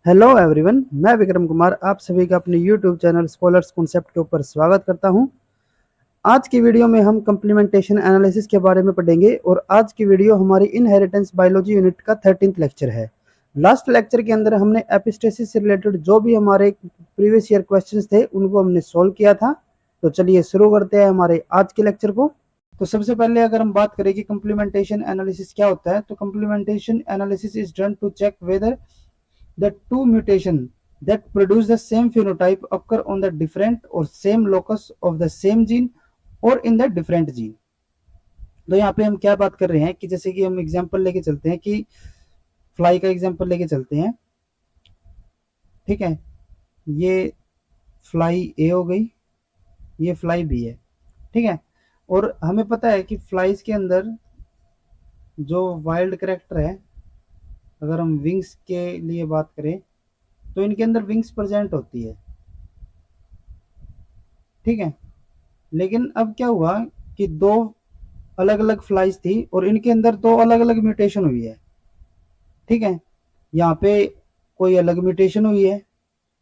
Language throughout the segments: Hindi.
हेलो एवरीवन, मैं विक्रम कुमार आप सभी का अपने यूट्यूब चैनल स्कॉलर्स कॉन्सेप्ट के ऊपर स्वागत करता हूं। आज की वीडियो में हम कंप्लीमेंटेशन एनालिसिस के बारे में पढ़ेंगे और आज की वीडियो हमारी इनहेरिटेंस बायोलॉजी यूनिट का 13th लेक्चर है। लास्ट लेक्चर के अंदर हमने एपिस्टेसिस से रिलेटेड जो भी हमारे प्रीवियस ईयर क्वेश्चंस थे उनको हमने सोल्व किया था। तो चलिए शुरू करते हैं हमारे आज के लेक्चर को। तो सबसे पहले अगर हम बात करें कि कंप्लीमेंटेशन एनालिसिस क्या होता है, तो complementation analysis is done to check whether the two mutation that produce the same phenotype occur on the different or same locus of the same gene or in the different gene। तो यहाँ पे हम क्या बात कर रहे हैं कि जैसे कि हम एग्जांपल लेके चलते हैं कि फ्लाई का एग्जांपल लेके चलते हैं। ठीक है, ये फ्लाई ए हो गई, ये फ्लाई बी है। ठीक है, और हमें पता है कि फ्लाइज के अंदर जो वाइल्ड करेक्टर है, अगर हम विंग्स के लिए बात करें तो इनके अंदर विंग्स प्रेजेंट होती है। ठीक है, लेकिन अब क्या हुआ कि दो अलग अलग फ्लाइज थी और इनके अंदर दो अलग अलग म्यूटेशन हुई है। ठीक है, यहाँ पे कोई अलग म्यूटेशन हुई है।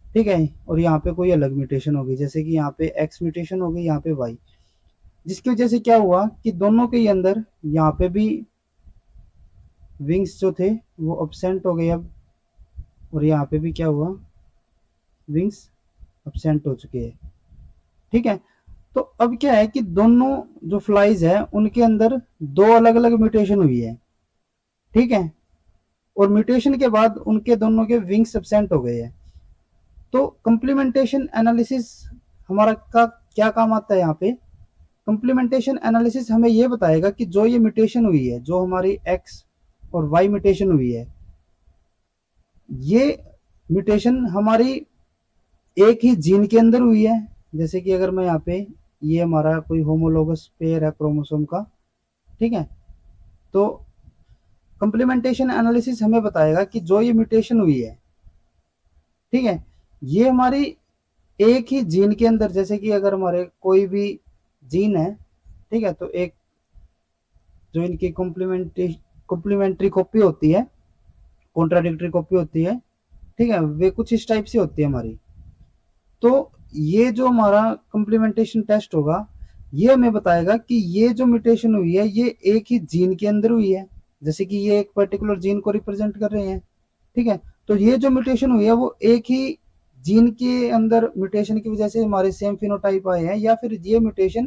ठीक है, और यहाँ पे कोई अलग म्यूटेशन होगी, जैसे कि यहाँ पे एक्स म्यूटेशन हो गई, यहाँ पे वाई, जिसकी वजह से क्या हुआ कि दोनों के अंदर यहाँ पे भी विंग्स जो थे वो अब्सेंट हो गए अब, और यहाँ पे भी क्या हुआ, विंग्स अब्सेंट हो चुके हैं। ठीक है, तो अब क्या है कि दोनों जो फ्लाइज है उनके अंदर दो अलग अलग म्यूटेशन हुई है। ठीक है, और म्यूटेशन के बाद उनके दोनों के विंग्स एब्सेंट हो गए हैं। तो कंप्लीमेंटेशन एनालिसिस हमारा का क्या काम आता है यहाँ पे। कंप्लीमेंटेशन एनालिसिस हमें ये बताएगा कि जो ये म्यूटेशन हुई है, जो हमारी एक्स और वाई म्यूटेशन हुई है, ये म्यूटेशन हमारी एक ही जीन के अंदर हुई है। जैसे कि अगर मैं यहाँ पे, ये हमारा कोई होमोलोगस पेयर है क्रोमोसोम का। ठीक है, तो कंप्लीमेंटेशन एनालिसिस हमें बताएगा कि जो ये म्यूटेशन हुई है, ठीक है, ये हमारी एक ही जीन के अंदर, जैसे कि अगर हमारे कोई भी जीन है, ठीक है, तो एक जो इनकी कॉम्प्लीमेंट्री कॉपी होती है, कॉन्ट्राडिक्टरी कॉपी होती है। ठीक है, वे कुछ इस टाइप से होती है हमारी। तो ये जो हमारा कंप्लीमेंटेशन टेस्ट होगा, ये हमें बताएगा कि ये जो म्यूटेशन हुई है ये एक ही जीन के अंदर हुई है, जैसे कि ये एक पर्टिकुलर जीन को रिप्रेजेंट कर रहे हैं। ठीक है, तो ये जो म्यूटेशन हुई है वो एक ही जीन के अंदर म्यूटेशन की वजह से हमारे सेम फिनोटाइप आए हैं, या फिर ये म्यूटेशन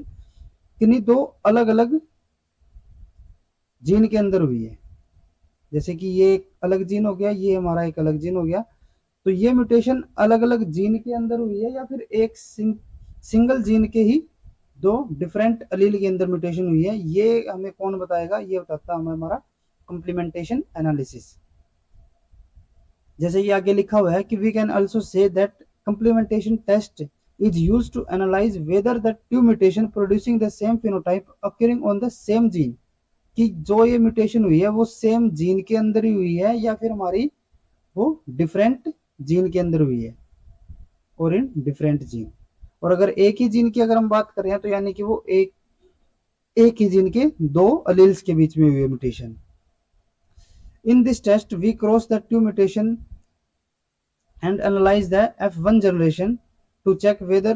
किन्हीं दो अलग अलग जीन के अंदर हुई है। जैसे कि ये एक अलग जीन हो गया, ये हमारा एक अलग जीन हो गया। तो ये म्यूटेशन अलग अलग जीन के अंदर हुई है, या फिर एक सिंगल जीन के ही दो डिफरेंट अलील के अंदर म्यूटेशन हुई है। ये हमें कौन बताएगा, ये बताता हमें हमारा कंप्लीमेंटेशन एनालिसिस। जैसे कि आगे लिखा हुआ है कि we can also say that complementation test is used to analyse whether the two mutation producing the same phenotype occurring on the same gene, कि जो ये म्यूटेशन हुई है वो सेम जीन के अंदर ही हुई है, या फिर हमारी वो डिफरेंट जीन के अंदर हुई है, और इन डिफरेंट जीन। और अगर एक ही जीन की अगर हम बात कर रहे हैं तो यानी कि वो एक ही जीन के दो अलील्स के बीच में हुई है mutation. In this test we cross the two mutation and analyze the F1 generation to check whether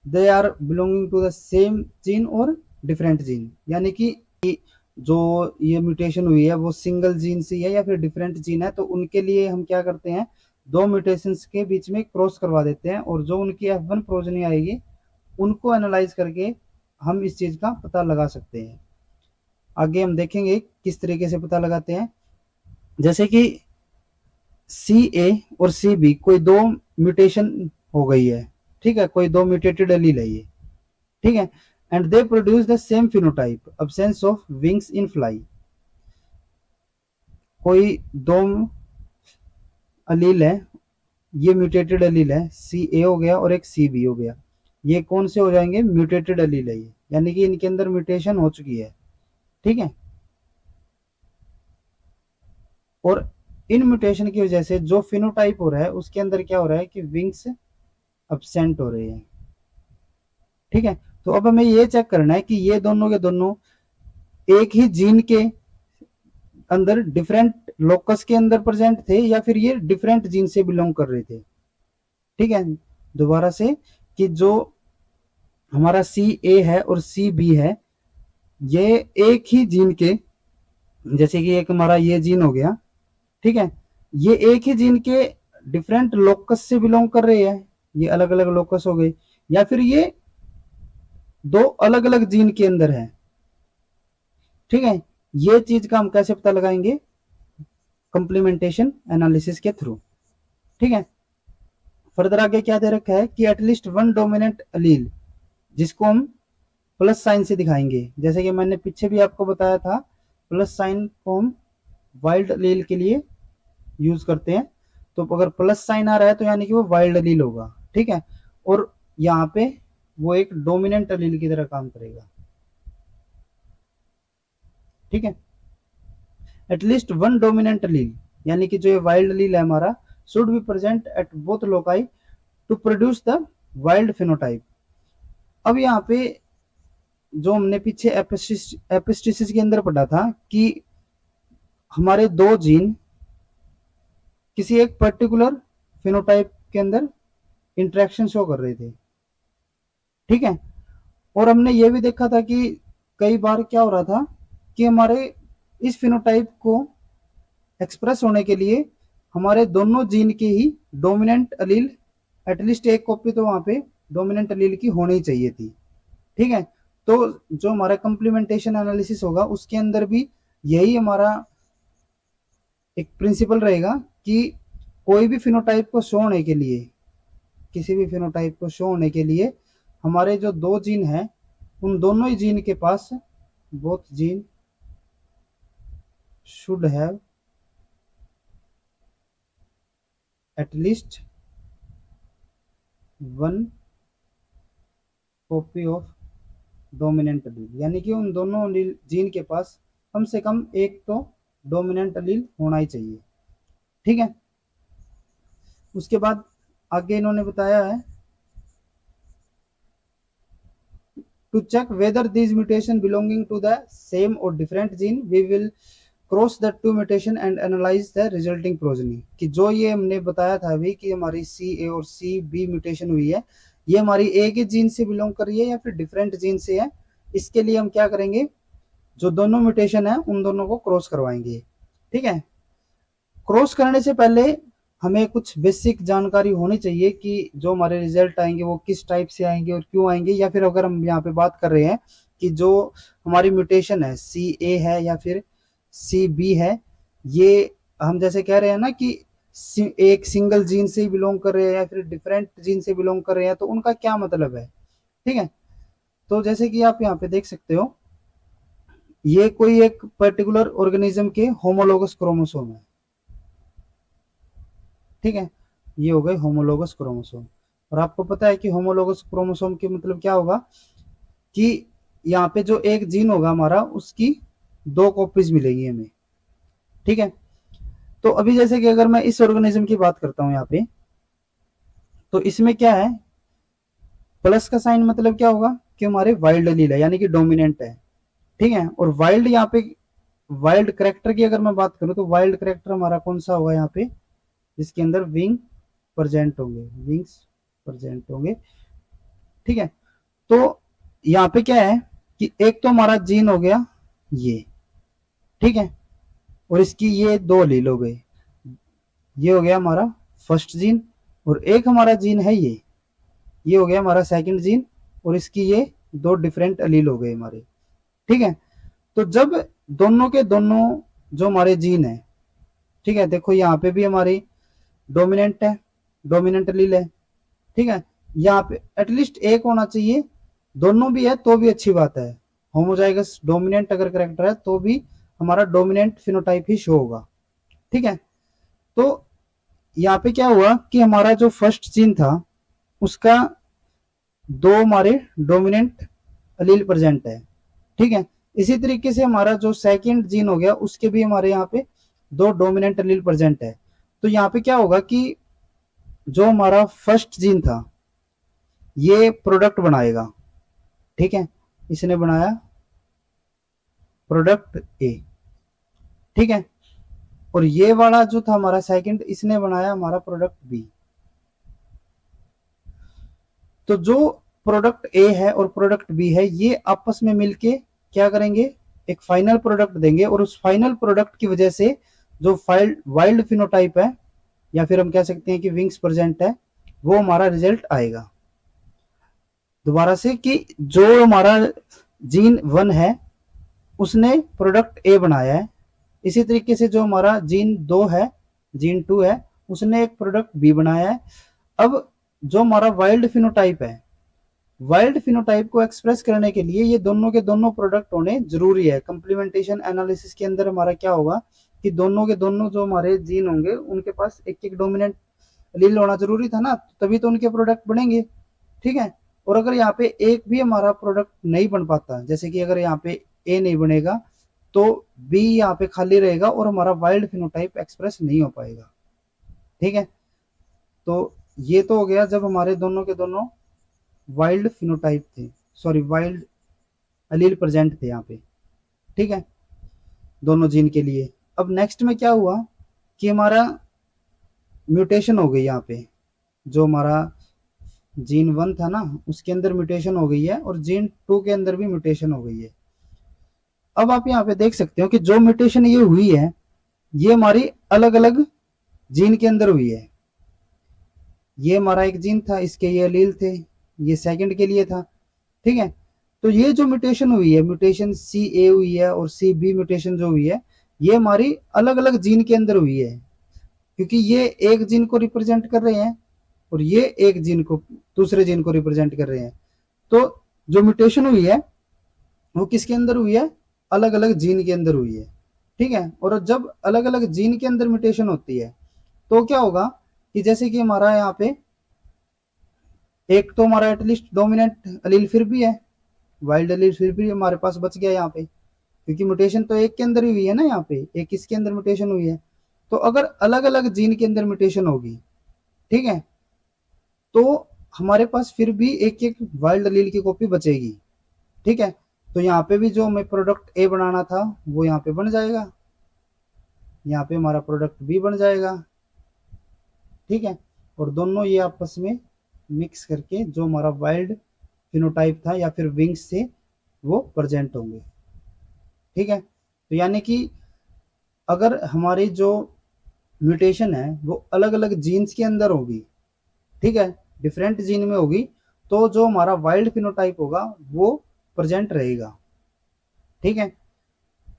they are belonging to the same gene or different gene। यानी कि जो ये म्यूटेशन हुई है वो सिंगल जीन से है या फिर डिफरेंट जीन है, तो उनके लिए हम क्या करते हैं, दो म्यूटेशंस के बीच में क्रॉस करवा देते हैं, और जो उनकी F1 प्रोजनी आएगी उनको एनालाइज करके हम इस चीज का पता लगा सकते हैं। आगे हम देखेंगे किस तरीके से पता लगाते हैं। जैसे कि सी ए और सी बी कोई दो म्यूटेशन हो गई है। ठीक है, कोई दो म्यूटेटेड एलील है ये। ठीक है, and they produce the same phenotype, absence of wings in fly. कोई दो अलील है, ये म्यूटेटेड अलील है, सी ए हो गया और एक सी बी हो गया। ये कौन से हो जाएंगे, म्यूटेटेड अलील है ये, यानी कि इनके अंदर म्यूटेशन हो चुकी है। ठीक है, और इन म्यूटेशन की वजह से जो फिनोटाइप हो रहा है उसके अंदर क्या हो रहा है कि विंग्स अब्सेंट हो रहे हैं। ठीक है, तो अब हमें ये चेक करना है कि ये दोनों के दोनों एक ही जीन के अंदर डिफरेंट लोकस के अंदर प्रेजेंट थे या फिर ये डिफरेंट जीन से बिलोंग कर रहे थे। ठीक है, दोबारा से, कि जो हमारा सी ए है और सी बी है, ये एक ही जीन के, जैसे कि एक हमारा ये जीन हो गया, ठीक है, ये एक ही जीन के डिफरेंट लोकस से बिलोंग कर रहे हैं, ये अलग अलग लोकस हो गए, या फिर ये दो अलग अलग जीन के अंदर है। ठीक है, ये चीज का हम कैसे पता लगाएंगे? कंप्लीमेंटेशन एनालिसिस के थ्रू। ठीक है, फर्दर आगे क्या दे रखा है कि एटलीस्ट वन डोमिनेंट अलील, जिसको हम प्लस साइन से दिखाएंगे, जैसे कि मैंने पीछे भी आपको बताया था, प्लस साइन को हम वाइल्ड अलील के लिए यूज करते हैं। तो अगर प्लस साइन आ रहा है तो यानी कि वो वाइल्ड अलील होगा। ठीक है, और यहाँ पे वो एक डोमिनेंट अलील की तरह काम करेगा। ठीक है, एटलीस्ट वन डोमिनेंट अलील, यानी कि जो ये वाइल्ड अलील है हमारा, should be present at both loci to produce the wild phenotype. अब यहाँ पे जो हमने पीछे एपिस्टिसिस के अंदर पढ़ा था कि हमारे दो जीन किसी एक पर्टिकुलर फिनोटाइप के अंदर इंटरेक्शन शो कर रहे थे। ठीक है, और हमने ये भी देखा था कि कई बार क्या हो रहा था कि हमारे इस फिनोटाइप को एक्सप्रेस होने के लिए हमारे दोनों जीन के ही डोमिनेंट अलील, एटलीस्ट एक कॉपी तो वहां पे डोमिनेंट अलील की होनी ही चाहिए थी। ठीक है, तो जो हमारा कंप्लीमेंटेशन एनालिसिस होगा उसके अंदर भी यही हमारा एक प्रिंसिपल रहेगा कि कोई भी फिनोटाइप को शो होने के लिए, किसी भी फिनोटाइप को शो होने के लिए हमारे जो दो जीन हैं उन दोनों ही जीन के पास, both gene should have at least one copy of dominant allele, यानी कि उन दोनों जीन के पास कम से कम एक तो डोमिनेंट अलील होना ही चाहिए। ठीक है, उसके बाद आगे इन्होंने बताया है to check whether these mutation belonging to the same or different gene, we will cross the two mutation and analyse the resulting progeny. कि जो ये हमने बताया था अभी कि हमारी सी ए और सी बी म्यूटेशन हुई है, ये हमारी एक ही जीन से बिलोंग कर रही है या फिर डिफरेंट जीन से है, इसके लिए हम क्या करेंगे, जो दोनों म्यूटेशन है उन दोनों को क्रॉस करवाएंगे। ठीक है, क्रॉस करने से पहले हमें कुछ बेसिक जानकारी होनी चाहिए कि जो हमारे रिजल्ट आएंगे वो किस टाइप से आएंगे और क्यों आएंगे, या फिर अगर हम यहाँ पे बात कर रहे हैं कि जो हमारी म्यूटेशन है सी ए है या फिर सी बी है, ये हम जैसे कह रहे हैं ना कि एक सिंगल जीन से ही बिलोंग कर रहे हैं या फिर डिफरेंट जीन से बिलोंग कर रहे हैं, तो उनका क्या मतलब है। ठीक है, तो जैसे कि आप यहाँ पे देख सकते हो, ये कोई एक पर्टिकुलर ऑर्गेनिज्म के होमोलोगस क्रोमोसोम है। ठीक है, ये हो गए होमोलोगस क्रोमोसोम। और आपको पता है कि होमोलोगस क्रोमोसोम के मतलब क्या होगा कि यहाँ पे जो एक जीन होगा हमारा उसकी दो कॉपीज मिलेगी हमें। ठीक है, तो अभी जैसे कि अगर मैं इस ऑर्गेनिज्म की बात करता हूँ यहाँ पे, तो इसमें क्या है, प्लस का साइन मतलब क्या होगा कि हमारे वाइल्ड एलील है, यानी कि डोमिनेंट है। ठीक है, और वाइल्ड यहाँ पे वाइल्ड करेक्टर की अगर मैं बात करूँ तो वाइल्ड करेक्टर हमारा कौन सा होगा यहाँ पे, जिसके अंदर विंग प्रेजेंट होंगे, विंग्स प्रेजेंट होंगे। ठीक है, तो यहाँ पे क्या है कि एक तो हमारा जीन हो गया ये, ठीक है, और इसकी ये दो लील हो गए, ये हो गया हमारा फर्स्ट जीन, और एक हमारा जीन है ये हो गया हमारा सेकंड जीन, और इसकी ये दो डिफरेंट अलील हो गए हमारे। ठीक है, तो जब दोनों के दोनों जो हमारे जीन है, ठीक है, देखो यहाँ पे भी हमारी डोमिनेंट है, डोमिनेंट अलील है। ठीक है, यहाँ पे एटलीस्ट एक होना चाहिए, दोनों भी है तो भी अच्छी बात है, होमोजाइगस डोमिनेंट अगर करेक्टर है तो भी हमारा डोमिनेंट फिनोटाइप ही शो होगा। ठीक है, तो यहाँ पे क्या हुआ कि हमारा जो फर्स्ट जीन था उसका दो हमारे डोमिनेंट अलील प्रेजेंट है। ठीक है, इसी तरीके से हमारा जो सेकंड जीन हो गया उसके भी हमारे यहाँ पे दो डोमिनेंट अलील प्रेजेंट है। तो यहाँ पे क्या होगा कि जो हमारा फर्स्ट जीन था ये प्रोडक्ट बनाएगा। ठीक है, इसने बनाया प्रोडक्ट ए, ठीक है। और ये वाला जो था हमारा सेकंड, इसने बनाया हमारा प्रोडक्ट बी। तो जो प्रोडक्ट ए है और प्रोडक्ट बी है, ये आपस में मिलके क्या करेंगे, एक फाइनल प्रोडक्ट देंगे, और उस फाइनल प्रोडक्ट की वजह से जो वाइल्ड फिनोटाइप है, या फिर हम कह सकते हैं कि विंग्स प्रेजेंट है, वो हमारा रिजल्ट आएगा। दोबारा से कि जो हमारा जीन 1 है उसने प्रोडक्ट ए बनाया है, इसी तरीके से जो हमारा जीन 2 है, जीन 2 है, उसने एक प्रोडक्ट बी बनाया है। अब जो हमारा वाइल्ड फिनोटाइप है, वाइल्ड फिनोटाइप को एक्सप्रेस करने के लिए ये दोनों के दोनों प्रोडक्ट होने जरूरी है। कंप्लीमेंटेशन एनालिसिस के अंदर हमारा क्या होगा कि दोनों के दोनों जो हमारे जीन होंगे उनके पास एक एक डोमिनेंट लील होना जरूरी था ना, तभी तो उनके प्रोडक्ट बनेंगे। ठीक है। और अगर यहाँ पे एक भी हमारा प्रोडक्ट नहीं बन पाता, जैसे कि अगर यहाँ पे ए नहीं बनेगा तो बी यहाँ पे खाली रहेगा और हमारा वाइल्ड फिनोटाइप एक्सप्रेस नहीं हो पाएगा। ठीक है। तो ये तो हो गया जब हमारे दोनों के दोनों वाइल्ड फिनोटाइप थे, सॉरी वाइल्ड अलील प्रेजेंट थे यहाँ पे। ठीक है, दोनों जीन के लिए। अब नेक्स्ट में क्या हुआ कि हमारा म्यूटेशन हो गई यहाँ पे, जो हमारा जीन 1 था ना उसके अंदर म्यूटेशन हो गई है, और जीन 2 के अंदर भी म्यूटेशन हो गई है। अब आप यहाँ पे देख सकते हो कि जो म्यूटेशन ये हुई है, ये हमारी अलग अलग जीन के अंदर हुई है। ये हमारा एक जीन था, इसके ये एलील थे, ये सेकंड के लिए था। ठीक है। तो ये जो म्यूटेशन हुई है, म्यूटेशन सी ए हुई है और सी बी म्यूटेशन जो हुई है, ये हमारी अलग अलग जीन के अंदर हुई है, क्योंकि ये एक जीन को रिप्रेजेंट कर रहे हैं और ये एक जीन को, दूसरे जीन को रिप्रेजेंट कर रहे हैं। तो जो म्यूटेशन हुई है वो किसके अंदर हुई है, अलग अलग जीन के अंदर हुई है। ठीक है। और जब अलग अलग जीन के अंदर म्यूटेशन होती है तो क्या होगा कि जैसे कि हमारा यहाँ पे एक तो हमारा एटलीस्ट डोमिनेंट अलील फिर भी है, वाइल्ड अलील फिर भी हमारे पास बच गया यहाँ पे, क्योंकि म्यूटेशन तो एक के अंदर ही हुई है ना, यहाँ पे एक इसके अंदर म्यूटेशन हुई है। तो अगर अलग अलग जीन के अंदर म्यूटेशन होगी, ठीक है, तो हमारे पास फिर भी एक एक वाइल्ड अलील की कॉपी बचेगी। ठीक है। तो यहाँ पे भी जो हमें प्रोडक्ट ए बनाना था वो यहाँ पे बन जाएगा, यहाँ पे हमारा प्रोडक्ट बी बन जाएगा। ठीक है। और दोनों ये आपस में मिक्स करके जो हमारा वाइल्ड फिनोटाइप था या फिर विंग्स से वो प्रेजेंट होंगे। ठीक है। तो यानी कि अगर हमारी जो म्यूटेशन है वो अलग अलग जीन्स के अंदर होगी, ठीक है, डिफरेंट जीन में होगी, तो जो हमारा वाइल्ड फिनोटाइप होगा वो प्रेजेंट रहेगा। ठीक है।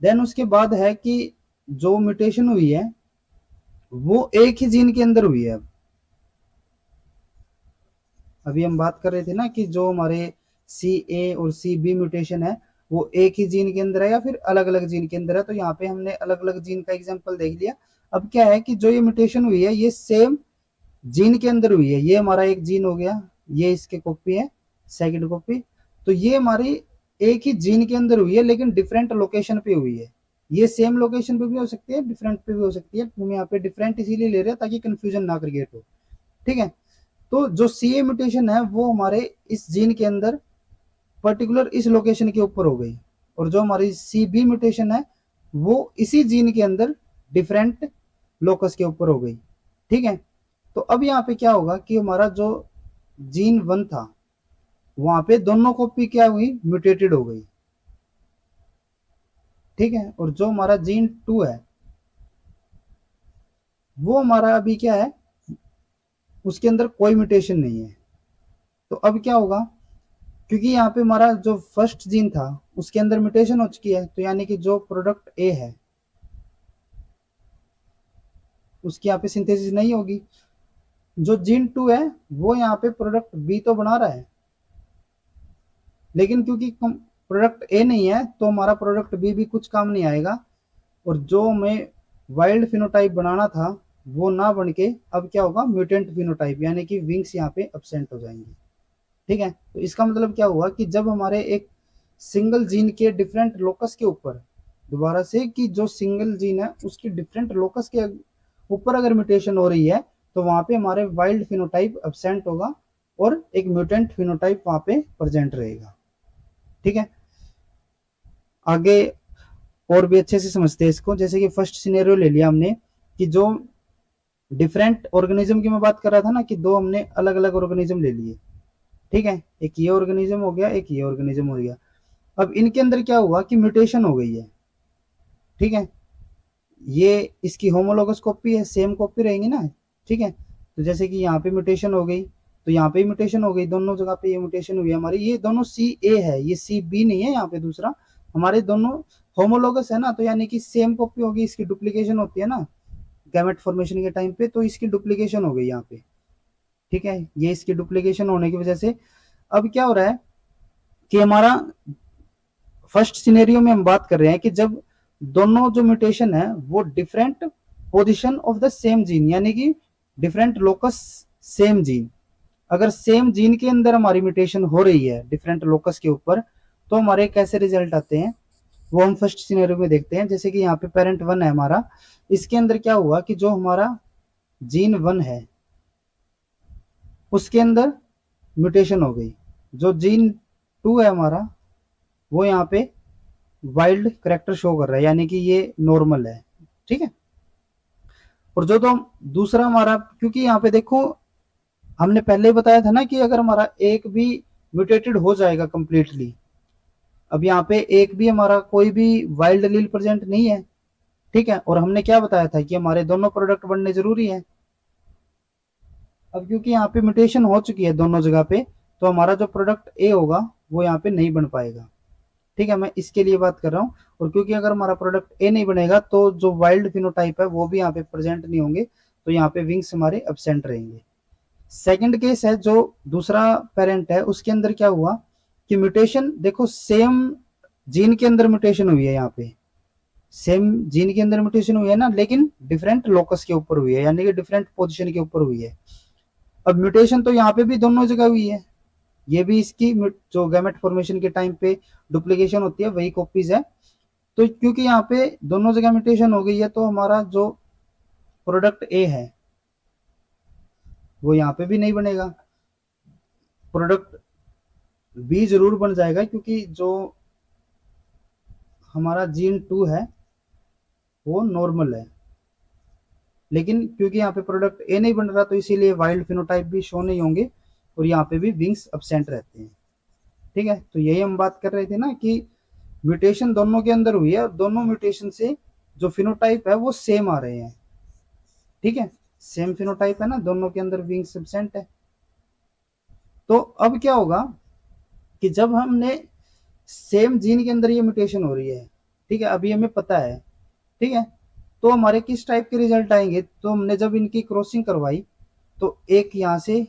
देन उसके बाद है कि जो म्यूटेशन हुई है वो एक ही जीन के अंदर हुई है। अभी हम बात कर रहे थे ना कि जो हमारे सी ए और सी बी म्यूटेशन है वो एक ही जीन के अंदर है या फिर अलग अलग जीन के अंदर है। तो यहाँ पे हमने अलग अलग जीन का एग्जांपल देख लिया। अब क्या है कि जो ये म्यूटेशन हुई है ये सेम जीन के अंदर हुई है। ये हमारा एक जीन हो गया, ये इसके कॉपी है, सेकंड कॉपी। तो ये हमारी एक ही जीन के अंदर हुई है लेकिन डिफरेंट लोकेशन पे हुई है। ये सेम लोकेशन पे भी हो सकती है, डिफरेंट पे भी हो सकती है। हम यहाँ पे डिफरेंट इसीलिए ले रहे हैं ताकि कंफ्यूजन ना क्रिएट हो। ठीक है। तो जो सी ए म्यूटेशन है वो हमारे इस जीन के अंदर पर्टिकुलर इस लोकेशन के ऊपर हो गई, और जो हमारी सी बी म्यूटेशन है वो इसी जीन के अंदर डिफरेंट लोकस के ऊपर हो गई। ठीक है। तो अब यहाँ पे क्या होगा कि हमारा जो जीन 1 था वहां पे दोनों कॉपी क्या हुई, म्यूटेटेड हो गई। ठीक है। और जो हमारा जीन 2 है वो हमारा अभी क्या है, उसके अंदर कोई म्यूटेशन नहीं है। तो अब क्या होगा, क्योंकि यहाँ पे हमारा जो फर्स्ट जीन था उसके अंदर म्यूटेशन हो चुकी है, तो यानी कि जो प्रोडक्ट ए है उसकी यहाँ पे सिंथेसिस नहीं होगी। जो जीन 2 है वो यहाँ पे प्रोडक्ट बी तो बना रहा है, लेकिन क्योंकि प्रोडक्ट ए नहीं है तो हमारा प्रोडक्ट बी भी कुछ काम नहीं आएगा। और जो हमें वाइल्ड फिनोटाइप बनाना था वो ना बन के अब क्या होगा, म्यूटेंट फिनोटाइप, यानी कि विंग्स यहाँ पे अब्सेंट हो जाएंगे। ठीक है। तो इसका मतलब क्या हुआ कि जब हमारे एक सिंगल जीन के डिफरेंट लोकस के ऊपर, दोबारा से कि जो सिंगल जीन है उसके डिफरेंट लोकस के ऊपर अगर म्यूटेशन हो रही है तो वहां पे हमारे वाइल्ड फिनोटाइप अब्सेंट होगा और एक म्यूटेंट फिनोटाइप वहां पे प्रेजेंट रहेगा। ठीक है। आगे और भी अच्छे से समझते हैं इसको। जैसे कि फर्स्ट सिनेरियो ले लिया हमने कि जो डिफरेंट ऑर्गेनिज्म की मैं बात कर रहा था ना, कि दो हमने अलग अलग ऑर्गेनिज्म ले लिए, ठीक है, एक ये ऑर्गेनिज्म हो गया, एक ये ऑर्गेनिज्म हो गया। अब इनके अंदर क्या हुआ कि म्यूटेशन हो गई है, ठीक है, ये इसकी होमोलोगस कॉपी है, सेम कॉपी रहेंगी ना, ठीक है। तो जैसे कि यहाँ पे म्यूटेशन हो गई, तो यहाँ पे म्यूटेशन हो गई, दोनों जगह पे ये म्यूटेशन हुई है हमारी। ये दोनों सी ए है, ये सी बी नहीं है यहाँ पे दूसरा, हमारे दोनों होमोलोगस है ना, तो यानी कि सेम कॉपी होगी, इसकी डुप्लीकेशन होती है ना गैमेट फॉर्मेशन के टाइम पे, तो इसकी डुप्लीकेशन हो गई यहाँ पे, ठीक है। ये इसकी डुप्लीकेशन होने की वजह से अब क्या हो रहा है कि हमारा फर्स्ट सिनेरियो में हम बात कर रहे हैं कि जब दोनों जो म्यूटेशन है वो different position of the same gene, यानी कि डिफरेंट लोकस सेम जीन, अगर सेम जीन के अंदर हमारी म्यूटेशन हो रही है डिफरेंट लोकस के ऊपर, तो हमारे कैसे रिजल्ट आते हैं वो हम फर्स्ट सिनेरियो में देखते हैं। जैसे कि यहाँ पे पेरेंट वन है हमारा, इसके अंदर क्या हुआ कि जो हमारा जीन वन है उसके अंदर म्यूटेशन हो गई, जो जीन टू है हमारा वो यहाँ पे वाइल्ड करेक्टर शो कर रहा है, यानी कि ये नॉर्मल है, ठीक है। और जो तो दूसरा हमारा, क्योंकि यहाँ पे देखो हमने पहले ही बताया था ना कि अगर हमारा एक भी म्यूटेटेड हो जाएगा कंप्लीटली, अब यहाँ पे एक भी हमारा कोई भी वाइल्ड लील प्रेजेंट नहीं है, ठीक है, और हमने क्या बताया था कि हमारे दोनों प्रोडक्ट बनने जरूरी है। अब क्योंकि यहाँ पे म्यूटेशन हो चुकी है दोनों जगह पे, तो हमारा जो प्रोडक्ट ए होगा वो यहाँ पे नहीं बन पाएगा, ठीक है, मैं इसके लिए बात कर रहा हूँ। और क्योंकि अगर हमारा प्रोडक्ट ए नहीं बनेगा तो जो वाइल्ड फिनोटाइप है वो भी यहाँ पे प्रेजेंट नहीं होंगे, तो यहाँ पे विंग्स हमारे एब्सेंट रहेंगे। सेकंड केस है जो दूसरा पेरेंट है, उसके अंदर क्या हुआ कि म्यूटेशन, देखो सेम जीन के अंदर म्यूटेशन हुई है, यहाँ पे सेम जीन के अंदर म्यूटेशन हुई है ना, लेकिन डिफरेंट लोकस के ऊपर हुई है, यानी कि डिफरेंट पोजिशन के ऊपर हुई है। अब म्यूटेशन तो यहाँ पे भी दोनों जगह हुई है, ये भी इसकी जो गैमेट फॉर्मेशन के टाइम पे डुप्लीकेशन होती है वही कॉपीज है। तो क्योंकि यहाँ पे दोनों जगह म्यूटेशन हो गई है, तो हमारा जो प्रोडक्ट ए है वो यहाँ पे भी नहीं बनेगा, प्रोडक्ट बी जरूर बन जाएगा, क्योंकि जो हमारा जीन टू है वो नॉर्मल है, लेकिन क्योंकि यहाँ पे प्रोडक्ट ए नहीं बन रहा तो इसीलिए वाइल्ड फिनोटाइप भी शो नहीं होंगे और यहाँ पे भी विंग्स अब्सेंट रहते हैं, ठीक है। तो यही हम बात कर रहे थे ना कि म्यूटेशन दोनों के अंदर हुई है और दोनों म्यूटेशन से जो फिनोटाइप है वो सेम आ रहे हैं, ठीक है, सेम फिनोटाइप है ना, दोनों के अंदर विंग्स एब्सेंट है। तो अब क्या होगा कि जब हमने सेम जीन के अंदर ये म्यूटेशन हो रही है, ठीक है, अभी हमें पता है, ठीक है, तो हमारे किस टाइप के रिजल्ट आएंगे, तो हमने जब इनकी क्रॉसिंग करवाई तो एक यहाँ से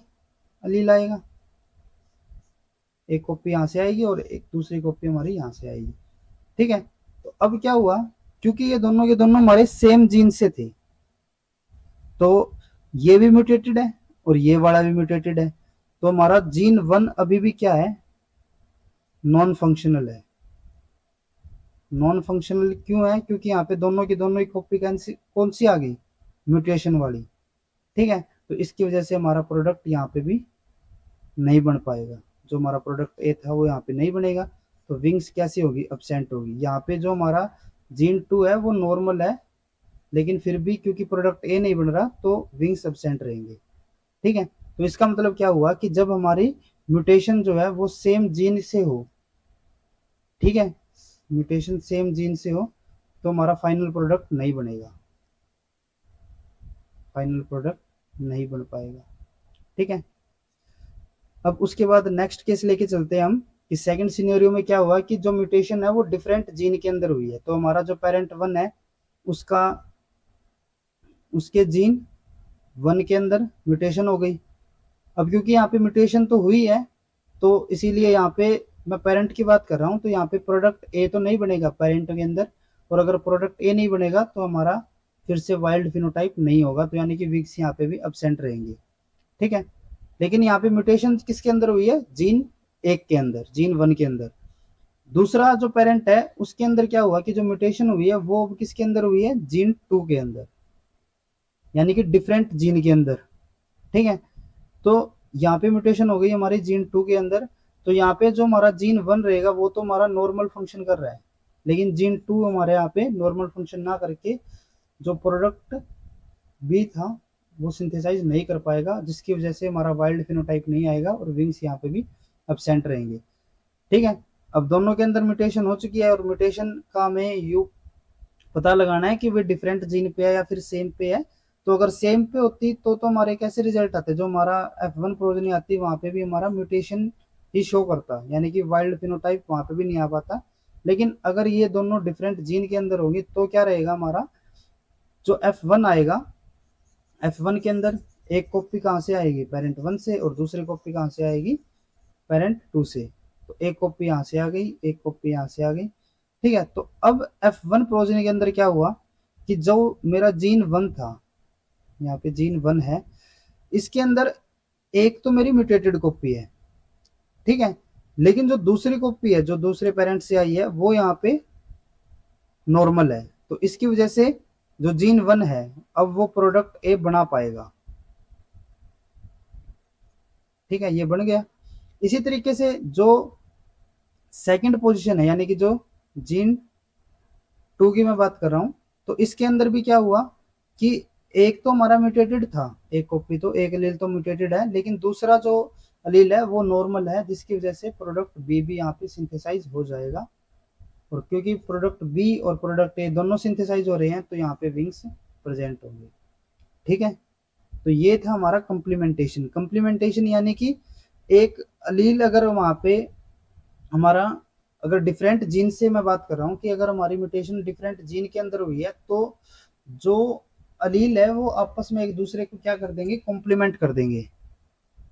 अलील आएगा, एक कॉपी यहाँ से आएगी और एक दूसरी कॉपी हमारी यहाँ से आएगी, ठीक है। तो अब क्या हुआ, क्योंकि ये दोनों के दोनों हमारे सेम जीन से थे, तो ये भी म्यूटेटेड है और ये वाला भी म्यूटेटेड है, तो हमारा जीन वन अभी भी क्या है, नॉन फंक्शनल है। नॉन फंक्शनल क्यों है, क्योंकि यहाँ पे दोनों की दोनों ही कॉपी कौन सी आ गई, म्यूटेशन वाली, ठीक है। तो इसकी वजह से हमारा प्रोडक्ट यहाँ पे भी नहीं बन पाएगा, जो हमारा प्रोडक्ट ए था वो यहाँ पे नहीं बनेगा, तो विंग्स कैसी होगी, एब्सेंट होगी। यहाँ पे जो हमारा जीन टू है वो नॉर्मल है, लेकिन फिर भी क्योंकि प्रोडक्ट ए नहीं बन रहा तो विंग्स एब्सेंट रहेंगे, ठीक है। तो इसका मतलब क्या हुआ कि जब हमारी म्यूटेशन जो है वो सेम जीन से हो, ठीक है, म्यूटेशन सेम जीन से हो, तो हमारा फाइनल प्रोडक्ट नहीं बनेगा, फाइनल प्रोडक्ट नहीं बन पाएगा, ठीक है। अब उसके बाद नेक्स्ट केस लेके चलते हैं हम कि सेकंड सिनेरियो में क्या हुआ कि जो म्यूटेशन है वो डिफरेंट जीन के अंदर हुई है, तो हमारा जो पेरेंट वन है उसका उसके जीन वन के अंदर म्यूटेशन हो गई। अब क्योंकि यहाँ पे म्यूटेशन तो हुई है, तो इसीलिए यहाँ पे मैं पेरेंट की बात कर रहा हूँ, तो यहाँ पे प्रोडक्ट ए तो नहीं बनेगा पेरेंट के अंदर, और अगर प्रोडक्ट ए नहीं बनेगा तो हमारा फिर से वाइल्ड फिनोटाइप नहीं होगा, तो यानी कि विक्स यहाँ पे भी एब्सेंट रहेंगे, ठीक है। लेकिन यहाँ पे म्यूटेशन किसके अंदर हुई है, जीन एक के अंदर, जीन वन के अंदर। दूसरा जो पेरेंट है उसके अंदर क्या हुआ कि जो म्यूटेशन हुई है वो किसके अंदर हुई है, जीन टू के अंदर, यानी कि डिफरेंट जीन के अंदर, ठीक है। तो यहाँ पे म्यूटेशन हो गई हमारी जीन टू के अंदर, तो यहाँ पे जो हमारा जीन वन रहेगा वो तो हमारा नॉर्मल फंक्शन कर रहा है, लेकिन जीन 2 हमारे यहाँ पे नॉर्मल फंक्शन ना करके जो प्रोडक्ट बी था वो सिंथेसाइज नहीं कर पाएगा, जिसकी वजह से हमारा वाइल्ड फिनोटाइप नहीं आएगा और विंग्स यहाँ पे भी एब्सेंट रहेंगे। ठीक है, अब दोनों के अंदर म्यूटेशन हो चुकी है और म्यूटेशन का हमें यू पता लगाना है कि वे डिफरेंट जीन पे है या फिर सेम पे है। तो अगर सेम पे होती तो हमारे कैसे रिजल्ट आते, जो हमारा F1 प्रोजनी आती वहां पे भी हमारा म्यूटेशन ही शो करता, यानी कि वाइल्ड फिनोटाइप वहां पे भी नहीं आ पाता। लेकिन अगर ये दोनों डिफरेंट जीन के अंदर होंगी तो क्या रहेगा, हमारा जो F1 आएगा, F1 के अंदर एक कॉपी कहाँ से आएगी, पेरेंट 1 से, और दूसरी कॉपी कहाँ से आएगी, पेरेंट 2 से। तो एक कॉपी यहाँ से आ गई, एक कॉपी यहाँ से आ गई। ठीक है, तो अब F1 प्रोजेनी के अंदर क्या हुआ कि जो मेरा जीन 1 था, यहाँ पे जीन 1 है, इसके अंदर एक तो मेरी म्यूटेटेड कॉपी है। ठीक है, लेकिन जो दूसरी कॉपी है जो दूसरे पेरेंट से आई है वो यहाँ पे नॉर्मल है। तो इसकी वजह से जो जीन 1 है अब वो प्रोडक्ट ए बना पाएगा। ठीक है, ये बन गया। इसी तरीके से जो सेकंड पोजीशन है, यानी कि जो जीन 2 की मैं बात कर रहा हूं, तो इसके अंदर भी क्या हुआ कि एक तो हमारा म्यूटेटेड था, एक कॉपी, तो एक एलील तो म्यूटेटेड है, लेकिन दूसरा जो एलील है वो नॉर्मल है, जिसकी वजह से प्रोडक्ट बी भी यहाँ पे सिंथेसाइज हो जाएगा। और क्योंकि प्रोडक्ट बी और प्रोडक्ट ए दोनों सिंथेसाइज हो रहे हैं तो यहाँ पे विंग्स प्रेजेंट होंगे। ठीक है, तो ये था हमारा कंप्लीमेंटेशन। कंप्लीमेंटेशन यानी कि एक अलील अगर वहां पे हमारा, अगर डिफरेंट जीन से मैं बात कर रहा हूँ कि अगर हमारी म्यूटेशन डिफरेंट जीन के अंदर हुई है तो जो अलील है वो आपस में एक दूसरे को क्या कर देंगे, कॉम्प्लीमेंट कर देंगे।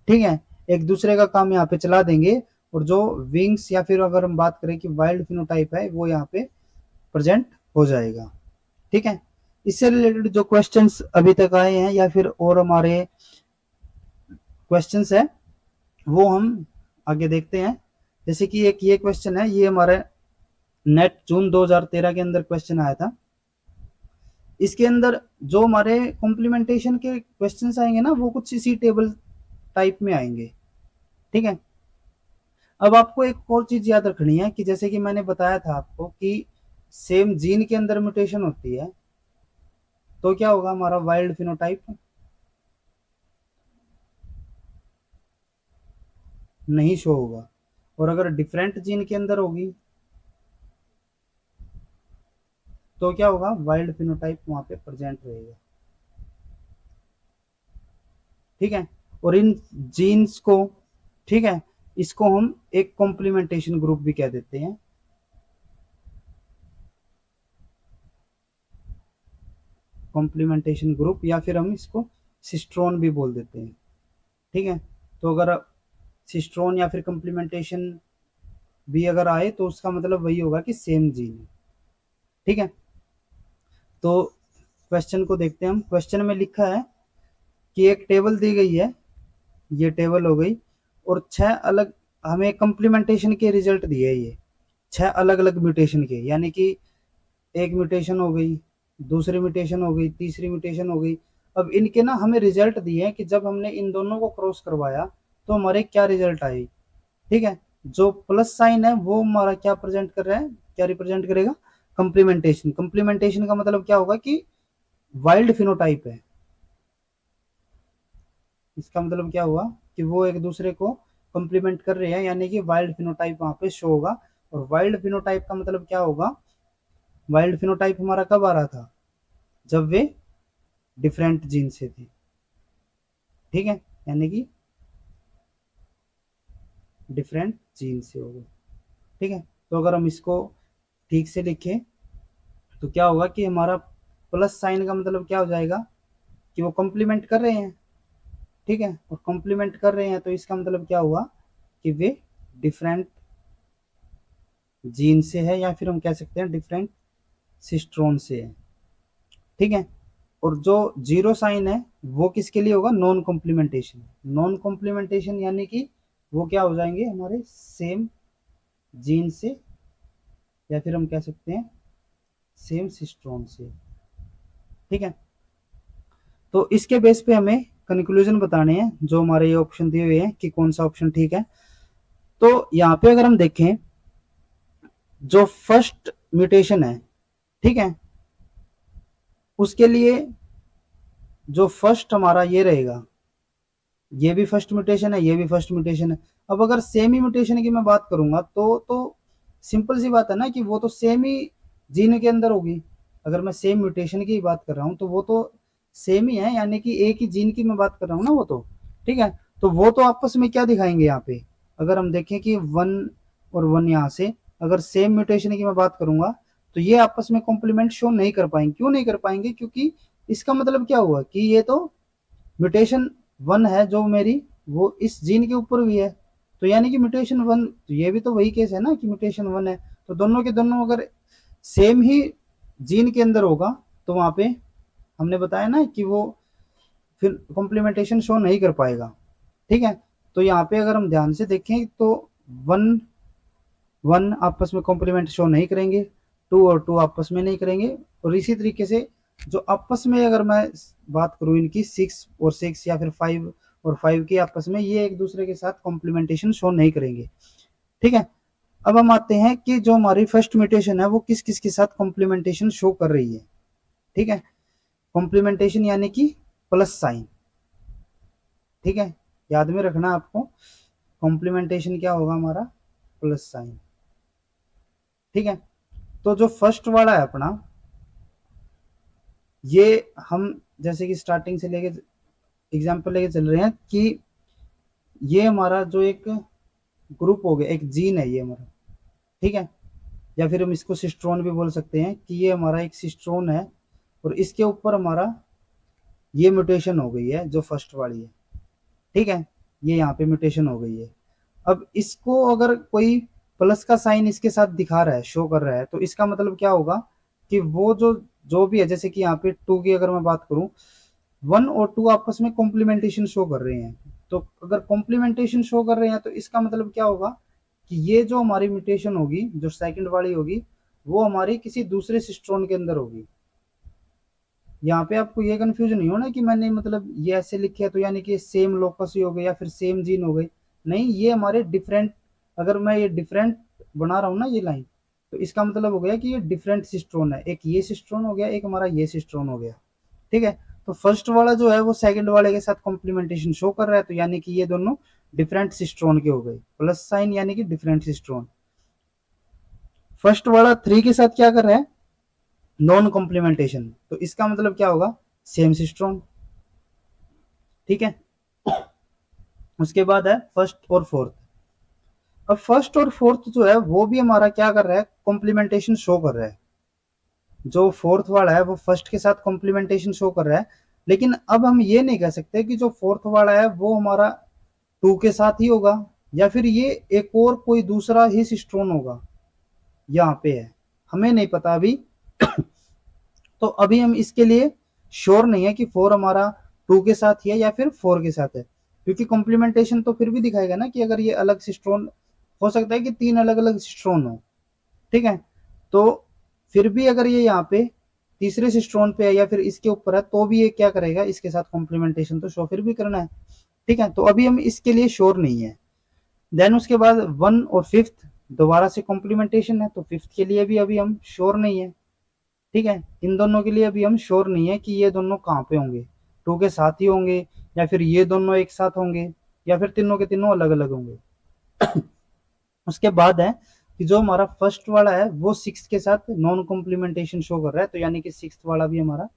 ठीक है, एक दूसरे का काम यहाँ पे चला देंगे, और जो विंग्स या फिर अगर हम बात करें कि वाइल्ड फिनोटाइप है वो यहाँ पे प्रेजेंट हो जाएगा। ठीक है, इससे रिलेटेड जो क्वेश्चंस अभी तक आए हैं या फिर और हमारे क्वेश्चंस है वो हम आगे देखते हैं। जैसे कि एक ये क्वेश्चन है, ये हमारे नेट जून 2013 के अंदर क्वेश्चन आया था। इसके अंदर जो हमारे कॉम्प्लीमेंटेशन के क्वेश्चंस आएंगे ना वो कुछ इसी टेबल टाइप में आएंगे। ठीक है, अब आपको एक और चीज याद रखनी है कि जैसे कि मैंने बताया था आपको कि सेम जीन के अंदर म्यूटेशन होती है तो क्या होगा, हमारा वाइल्ड फिनोटाइप नहीं शो होगा, और अगर डिफरेंट जीन के अंदर होगी तो क्या होगा, वाइल्ड फिनोटाइप वहां पे प्रेजेंट रहेगा। ठीक है, और इन जीन्स को, ठीक है, इसको हम एक कॉम्प्लीमेंटेशन ग्रुप भी कह देते हैं। कॉम्प्लीमेंटेशन ग्रुप, या फिर हम इसको सिस्ट्रोन भी बोल देते हैं। ठीक है, तो अगर सिस्ट्रोन या फिर कॉम्प्लीमेंटेशन भी अगर आए तो उसका मतलब वही होगा कि सेम जीन है। ठीक है, तो क्वेश्चन को देखते हैं हम। क्वेश्चन में लिखा है कि एक टेबल दी गई है, ये टेबल हो गई, और 6 अलग हमें कंप्लीमेंटेशन के रिजल्ट दिए, ये 6 अलग अलग म्यूटेशन के, यानी कि एक म्यूटेशन हो गई, दूसरी म्यूटेशन हो गई, तीसरी म्यूटेशन हो गई। अब इनके ना हमें रिजल्ट दिए हैं कि जब हमने इन दोनों को क्रॉस करवाया तो हमारे क्या रिजल्ट आए। ठीक है, जो प्लस साइन है वो हमारा क्या प्रेजेंट कर रहा है, क्या रिप्रेजेंट करेगा, कंप्लीमेंटेशन। कंप्लीमेंटेशन का मतलब क्या होगा कि वाइल्ड फिनोटाइप है। इसका मतलब क्या हुआ कि वो एक दूसरे को कंप्लीमेंट कर रहे हैं, यानी कि वाइल्ड फिनोटाइप वहां पे शो होगा। और वाइल्ड फिनोटाइप का मतलब क्या होगा, वाइल्ड फिनोटाइप हमारा कब आ रहा था, जब वे डिफरेंट जीन से थे। ठीक है, यानी कि डिफरेंट जीन से होगा। ठीक है, तो अगर हम इसको ठीक से लिखें तो क्या होगा कि हमारा प्लस साइन का मतलब क्या हो जाएगा कि वो कॉम्प्लीमेंट कर रहे हैं। ठीक है, और कॉम्प्लीमेंट कर रहे हैं तो इसका मतलब क्या हुआ कि वे डिफरेंट जीन से है, या फिर हम कह सकते हैं डिफरेंट सिस्ट्रोन से है। ठीक है, और जो जीरो साइन है वो किसके लिए होगा, नॉन कॉम्प्लीमेंटेशन। नॉन कॉम्प्लीमेंटेशन यानी कि वो क्या हो जाएंगे, हमारे सेम जीन से, या फिर हम कह सकते हैं सेम सिस्ट्रोन से। ठीक है, तो इसके बेस पे हमें कंक्लूजन बताने हैं, जो हमारे ये ऑप्शन दिए हुए हैं कि कौन सा ऑप्शन ठीक है। तो यहाँ पे अगर हम देखें, जो फर्स्ट म्यूटेशन है, ठीक है, उसके लिए जो फर्स्ट हमारा ये रहेगा, ये भी फर्स्ट म्यूटेशन है, ये भी फर्स्ट म्यूटेशन है। अब अगर सेम ही म्यूटेशन की मैं बात करूंगा तो सिंपल सी बात है ना कि वो तो सेम ही जीन के अंदर होगी। अगर मैं सेम म्यूटेशन की बात कर रहा हूँ तो वो तो सेम ही है, यानी कि एक ही जीन की मैं बात कर रहा हूँ ना वो तो, ठीक है। तो वो तो आपस में क्या दिखाएंगे यहाँ पे, अगर हम देखें कि वन और वन यहाँ से अगर सेम म्यूटेशन की मैं बात करूंगा तो ये आपस में कॉम्प्लीमेंट शो नहीं कर पाएंगे। क्यों नहीं कर पाएंगे? क्योंकि इसका मतलब क्या हुआ कि ये तो म्यूटेशन वन है जो मेरी, वो इस जीन के ऊपर भी है, तो यानी कि म्यूटेशन वन, तो ये भी तो वही केस है ना कि म्यूटेशन वन है। तो दोनों के दोनों अगर सेम ही जीन के अंदर होगा तो वहां पे हमने बताया ना कि वो फिर कॉम्प्लीमेंटेशन शो नहीं कर पाएगा, ठीक है। तो यहाँ पे अगर हम ध्यान से देखें तो वन वन आपस में कॉम्प्लीमेंट शो नहीं करेंगे, टू और टू आपस में नहीं करेंगे, और इसी तरीके से जो आपस में अगर मैं बात करूं इनकी सिक्स और सिक्स या फिर फाइव और फाइव की आपस में, ये एक दूसरे के साथ कॉम्प्लीमेंटेशन शो नहीं करेंगे, ठीक है। अब हम आते हैं कि जो हमारी फर्स्ट म्यूटेशन है वो किस किस के साथ कॉम्प्लीमेंटेशन शो कर रही है, ठीक है। कॉम्प्लीमेंटेशन यानी कि प्लस साइन, ठीक है, याद में रखना आपको, कॉम्प्लीमेंटेशन क्या होगा हमारा, प्लस साइन, ठीक है। तो जो फर्स्ट वाला है अपना, ये हम जैसे कि स्टार्टिंग से लेके एग्जांपल लेके चल रहे हैं कि ये हमारा जो एक ग्रुप हो गया, एक जीन है ये हमारा, ठीक है, या फिर हम इसको सिस्ट्रोन भी बोल सकते हैं कि ये हमारा एक सिस्ट्रोन है, और इसके ऊपर हमारा ये म्यूटेशन हो गई है जो फर्स्ट वाली है, ठीक है, ये यहाँ पे म्यूटेशन हो गई है। अब इसको अगर कोई प्लस का साइन इसके साथ दिखा रहा है, शो कर रहा है, तो इसका मतलब क्या होगा कि वो जो जो भी है, जैसे कि यहाँ पे टू की अगर मैं बात करूं, वन और टू आपस में कॉम्प्लीमेंटेशन शो कर रहे हैं। तो अगर कॉम्प्लीमेंटेशन शो कर रहे हैं तो इसका मतलब क्या होगा कि ये जो हमारी म्यूटेशन होगी, जो सेकंड वाली होगी, वो हमारी किसी दूसरे सिस्ट्रोन के अंदर होगी। यहाँ पे आपको ये कंफ्यूजन नहीं होना कि मैंने मतलब ये ऐसे लिखे है तो यानी कि सेम लोकस ही हो गए या फिर सेम जीन हो गए, नहीं, ये हमारे डिफरेंट, अगर मैं ये डिफरेंट बना रहा हूँ ना ये लाइन, तो इसका मतलब हो गया कि ये डिफरेंट सिस्ट्रोन है, एक ये सिस्ट्रोन हो गया, एक हमारा ये सिस्ट्रोन हो गया, ठीक है। तो फर्स्ट वाला जो है वो सेकंड वाले के साथ कॉम्प्लीमेंटेशन शो कर रहा है, तो यानी कि ये दोनों डिफरेंट सिस्ट्रोन के हो गए, प्लस साइन यानी कि डिफरेंट सिस्ट्रोन। फर्स्ट वाला थ्री के साथ क्या कर रहा है, नॉन कॉम्प्लीमेंटेशन, तो इसका मतलब क्या होगा, सेम सिस्ट्रोन, ठीक है। उसके बाद है फर्स्ट और फोर्थ। अब फर्स्ट और फोर्थ जो है वो भी हमारा क्या कर रहा है, कॉम्प्लीमेंटेशन शो कर रहा है। जो फोर्थ वाला है वो फर्स्ट के साथ कॉम्प्लीमेंटेशन शो कर रहा है, लेकिन अब हम ये नहीं कह सकते कि जो फोर्थ वाला है वो हमारा टू के साथ ही होगा, या फिर ये एक और कोई दूसरा ही सिस्ट्रोन होगा, यहाँ पे है, हमें नहीं पता अभी। तो अभी हम इसके लिए श्योर नहीं है कि फोर हमारा टू के साथ ही है या फिर फोर के साथ है, क्योंकि कॉम्प्लीमेंटेशन तो फिर भी दिखाएगा ना कि अगर ये अलग सिस्ट्रोन, हो सकता है कि तीन अलग अलग सिस्ट्रोन हो, ठीक है। तो फिर भी अगर ये यहाँ पे तीसरे सिस्ट्रोन पे है या फिर इसके ऊपर है, तो भी ये क्या करेगा, इसके साथ कॉम्प्लीमेंटेशन तो शो फिर भी करना है, ठीक है। तो अभी हम इसके लिए श्योर नहीं है। देन उसके बाद वन और फिफ्थ दोबारा से कॉम्प्लीमेंटेशन है, तो फिफ्थ के लिए भी अभी हम श्योर नहीं है, ठीक है। इन दोनों के लिए अभी हम श्योर नहीं है कि ये दोनों कहाँ पे होंगे, टू के साथ ही होंगे या फिर ये दोनों एक साथ होंगे या फिर तीनों के तीनों अलग अलग होंगे। उसके बाद है कि जो हमारा फर्स्ट वाला है वो सिक्स के साथ नॉन कॉम्प्लीमेंटेशन शो कर रहा है, तो यानी कि सिक्स वाला भी हमारा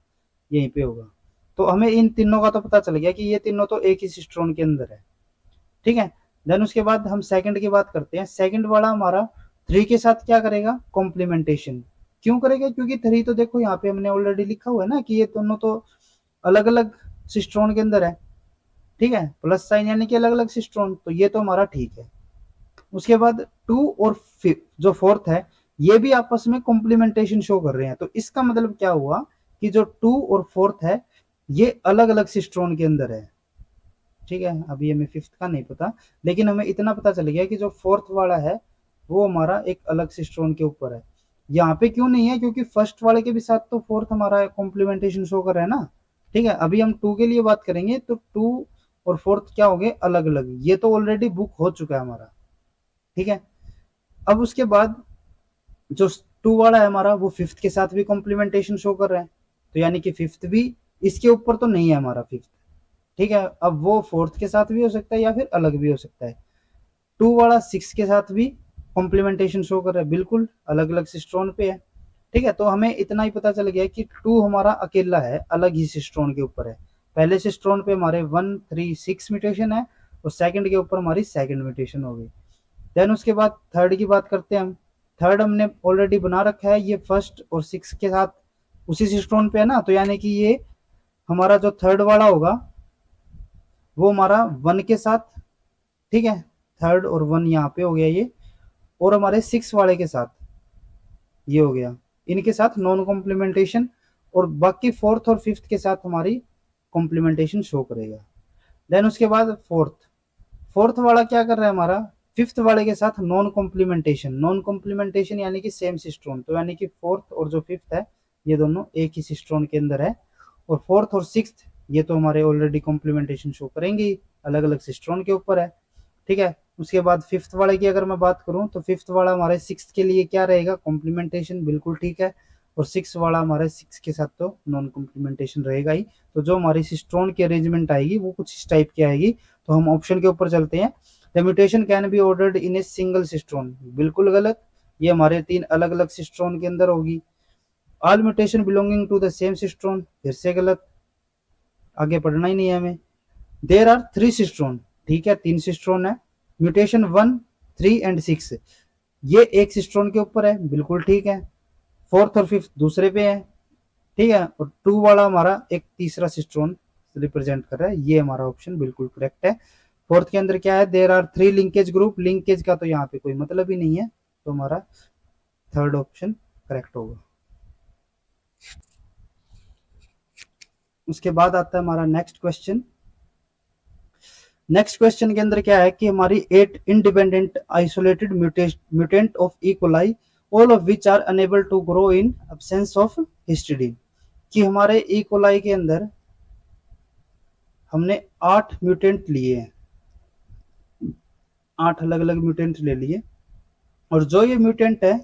यहीं पे होगा। तो हमें इन तीनों का तो पता चल गया कि ये तीनों तो एक ही सिस्ट्रोन के अंदर है, ठीक है। देन उसके बाद हम सेकंड की बात करते हैं। सेकंड वाला हमारा थ्री के साथ क्या करेगा, कॉम्प्लीमेंटेशन। क्यों करेगा? क्योंकि थ्री तो देखो यहाँ पे हमने ऑलरेडी लिखा हुआ है ना कि ये दोनों तो अलग अलग सिस्ट्रोन के अंदर है, ठीक है, प्लस साइन यानी कि अलग अलग सिस्ट्रोन, तो ये तो हमारा ठीक है। उसके बाद टू और जो फोर्थ है ये भी आपस में कॉम्प्लीमेंटेशन शो कर रहे हैं, तो इसका मतलब क्या हुआ कि जो टू और फोर्थ है ये अलग अलग सिस्ट्रोन के अंदर है, ठीक है। अभी हमें फिफ्थ का नहीं पता, लेकिन हमें इतना पता चल गया कि जो फोर्थ वाला है वो हमारा एक अलग सिस्ट्रोन के ऊपर है। यहाँ पे क्यों नहीं है? क्योंकि फर्स्ट वाले के भी साथ तो फोर्थ हमारा कॉम्प्लीमेंटेशन शो कर रहा है ना, ठीक है। अभी हम टू के लिए बात करेंगे तो टू और फोर्थ क्या हो गए, अलग अलग, ये तो ऑलरेडी बुक हो चुका है हमारा, ठीक है। अब उसके बाद जो टू वाला है हमारा वो फिफ्थ के साथ भी कॉम्प्लीमेंटेशन शो कर रहा है, तो यानी कि फिफ्थ भी इसके ऊपर तो नहीं है हमारा फिफ्थ। ठीक है, अब वो फोर्थ के साथ भी हो सकता है या फिर अलग भी हो सकता है। टू वाला सिक्स के साथ भी कॉम्प्लीमेंटेशन शो कर रहा है, बिल्कुल अलग अलग सिस्ट्रोन पे है। ठीक है, तो हमें इतना ही पता चल गया कि टू हमारा अकेला है, अलग ही सिस्ट्रोन के ऊपर है। पहले सिस्ट्रोन पे हमारे 1 3 6 म्यूटेशन है और सेकंड के ऊपर हमारी सेकंड म्यूटेशन हो गई। देन उसके बाद थर्ड की बात करते हैं हम। थर्ड हमने ऑलरेडी बना रखा है, ये फर्स्ट और सिक्स के साथ उसी सिस्ट्रोन पे है ना, तो यानी कि ये हमारा जो थर्ड वाला होगा वो हमारा वन के साथ, ठीक है, थर्ड और वन यहाँ पे हो गया ये, और हमारे सिक्स वाले के साथ ये हो गया, इनके साथ नॉन कॉम्प्लीमेंटेशन, और बाकी फोर्थ और फिफ्थ के साथ हमारी कॉम्प्लीमेंटेशन शो करेगा। देन उसके बाद फोर्थ, फोर्थ वाला क्या कर रहा है हमारा, फिफ्थ वाले के साथ नॉन कॉम्प्लीमेंटेशन, नॉन कॉम्प्लीमेंटेशन यानी कि सेम सिस्ट्रोन, तो यानी कि फोर्थ और जो फिफ्थ है ये दोनों एक ही सिस्ट्रोन के अंदर है, और फोर्थ और सिक्स्थ ये तो हमारे ऑलरेडी कॉम्प्लीमेंटेशन शो करेंगे, अलग अलग सिस्ट्रोन के ऊपर है। ठीक है, उसके बाद फिफ्थ वाले की अगर मैं बात करूं तो फिफ्थ वाला हमारे सिक्स के लिए क्या रहेगा, कॉम्प्लीमेंटेशन, बिल्कुल ठीक है, और सिक्स वाला हमारे सिक्स के साथ तो नॉन कॉम्प्लीमेंटेशन रहेगा ही। तो जो हमारी सिस्ट्रोन की अरेंजमेंट आएगी वो कुछ इस टाइप की आएगी। तो हम ऑप्शन के ऊपर चलते हैं, the mutation can be ordered in a single cistron, बिल्कुल गलत, ये हमारे तीन अलग अलग सिस्ट्रोन के अंदर होगी। All mutation belonging to the same cistron, फिर से गलत, आगे पढ़ना ही नहीं है हमें। देर आर थ्री सिस्ट्रोन, ठीक है, तीन सिस्ट्रोन है, म्यूटेशन 1 3 एंड 6, ये एक सिस्ट्रोन के ऊपर है, बिल्कुल ठीक है, फोर्थ और फिफ्थ दूसरे पे है, ठीक है, और टू वाला हमारा एक तीसरा सिस्ट्रोन रिप्रेजेंट कर रहा है, ये हमारा ऑप्शन बिल्कुल करेक्ट है। फोर्थ के अंदर क्या है, there are three linkage group, linkage का तो यहाँ पे कोई मतलब ही नहीं है, तो हमारा थर्ड ऑप्शन करेक्ट होगा। उसके बाद आता है हमारा नेक्स्ट क्वेश्चन। नेक्स्ट क्वेश्चन के अंदर क्या है कि हमारी 8 independent isolated mutant of E coli, all of which are unable to grow in absence of histidine, कि हमारे ई कोलाई के अंदर हमने 8 म्यूटेंट लिए हैं, 8 अलग अलग म्यूटेंट ले लिए, और जो ये म्यूटेंट है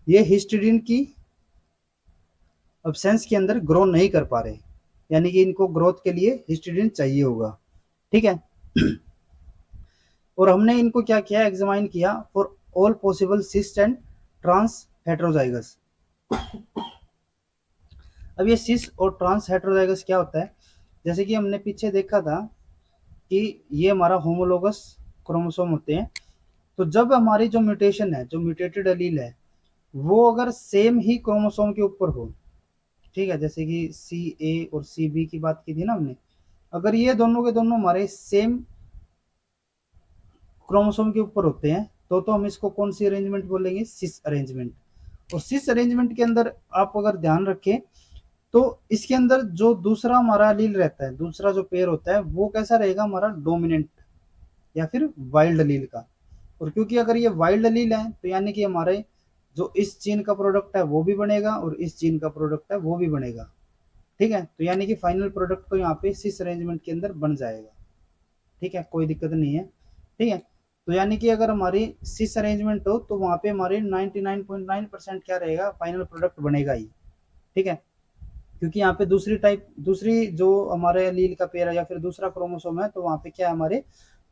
ये हिस्टिडीन की एब्सेंस के अंदर ग्रो नहीं कर पा रहे, यानी कि इनको ग्रोथ के लिए हिस्टिडीन चाहिए होगा। ठीक है, और हमने इनको क्या किया, एग्जामाइन किया for all possible cis and trans heterozygous. अब ये सिस और ट्रांस हेट्रोजाइगस क्या होता है, जैसे कि हमने पीछे देखा था कि ये हमारा होमोलोगस क्रोमोसोम होते हैं, तो जब हमारी जो म्यूटेशन है, जो म्यूटेटेड एलील है, वो अगर सेम ही क्रोमोसोम के ऊपर हो, ठीक है, जैसे कि सी ए और सी बी की बात की थी ना हमने, अगर ये दोनों के दोनों हमारे सेम क्रोमोसोम के ऊपर होते हैं तो हम इसको कौन सी अरेंजमेंट बोलेंगे, सिस अरेंजमेंट। और सिस अरेंजमेंट के अंदर आप अगर ध्यान रखें तो इसके अंदर जो दूसरा हमारा लील रहता है, दूसरा जो पेयर होता है वो कैसा रहेगा, हमारा डोमिनेंट या फिर वाइल्ड लील का। और क्योंकि अगर ये वाइल्ड लील है तो यानी कि हमारे जो इस जीन का प्रोडक्ट है वो भी बनेगा और इस जीन का प्रोडक्ट है वो भी बनेगा। ठीक है, तो यानी कि फाइनल प्रोडक्ट तो यहाँ पे सिस अरेंजमेंट के अंदर बन जाएगा। ठीक है, कोई दिक्कत नहीं है। ठीक है, तो यानी कि अगर हमारी सिस अरेंजमेंट हो तो वहां पे हमारे 99.9% क्या रहेगा, फाइनल प्रोडक्ट बनेगा ही। ठीक है, क्योंकि यहाँ पे दूसरी टाइप, दूसरी जो हमारे एलील का पेयर है या फिर दूसरा क्रोमोसोम है, तो वहां पे क्या हमारे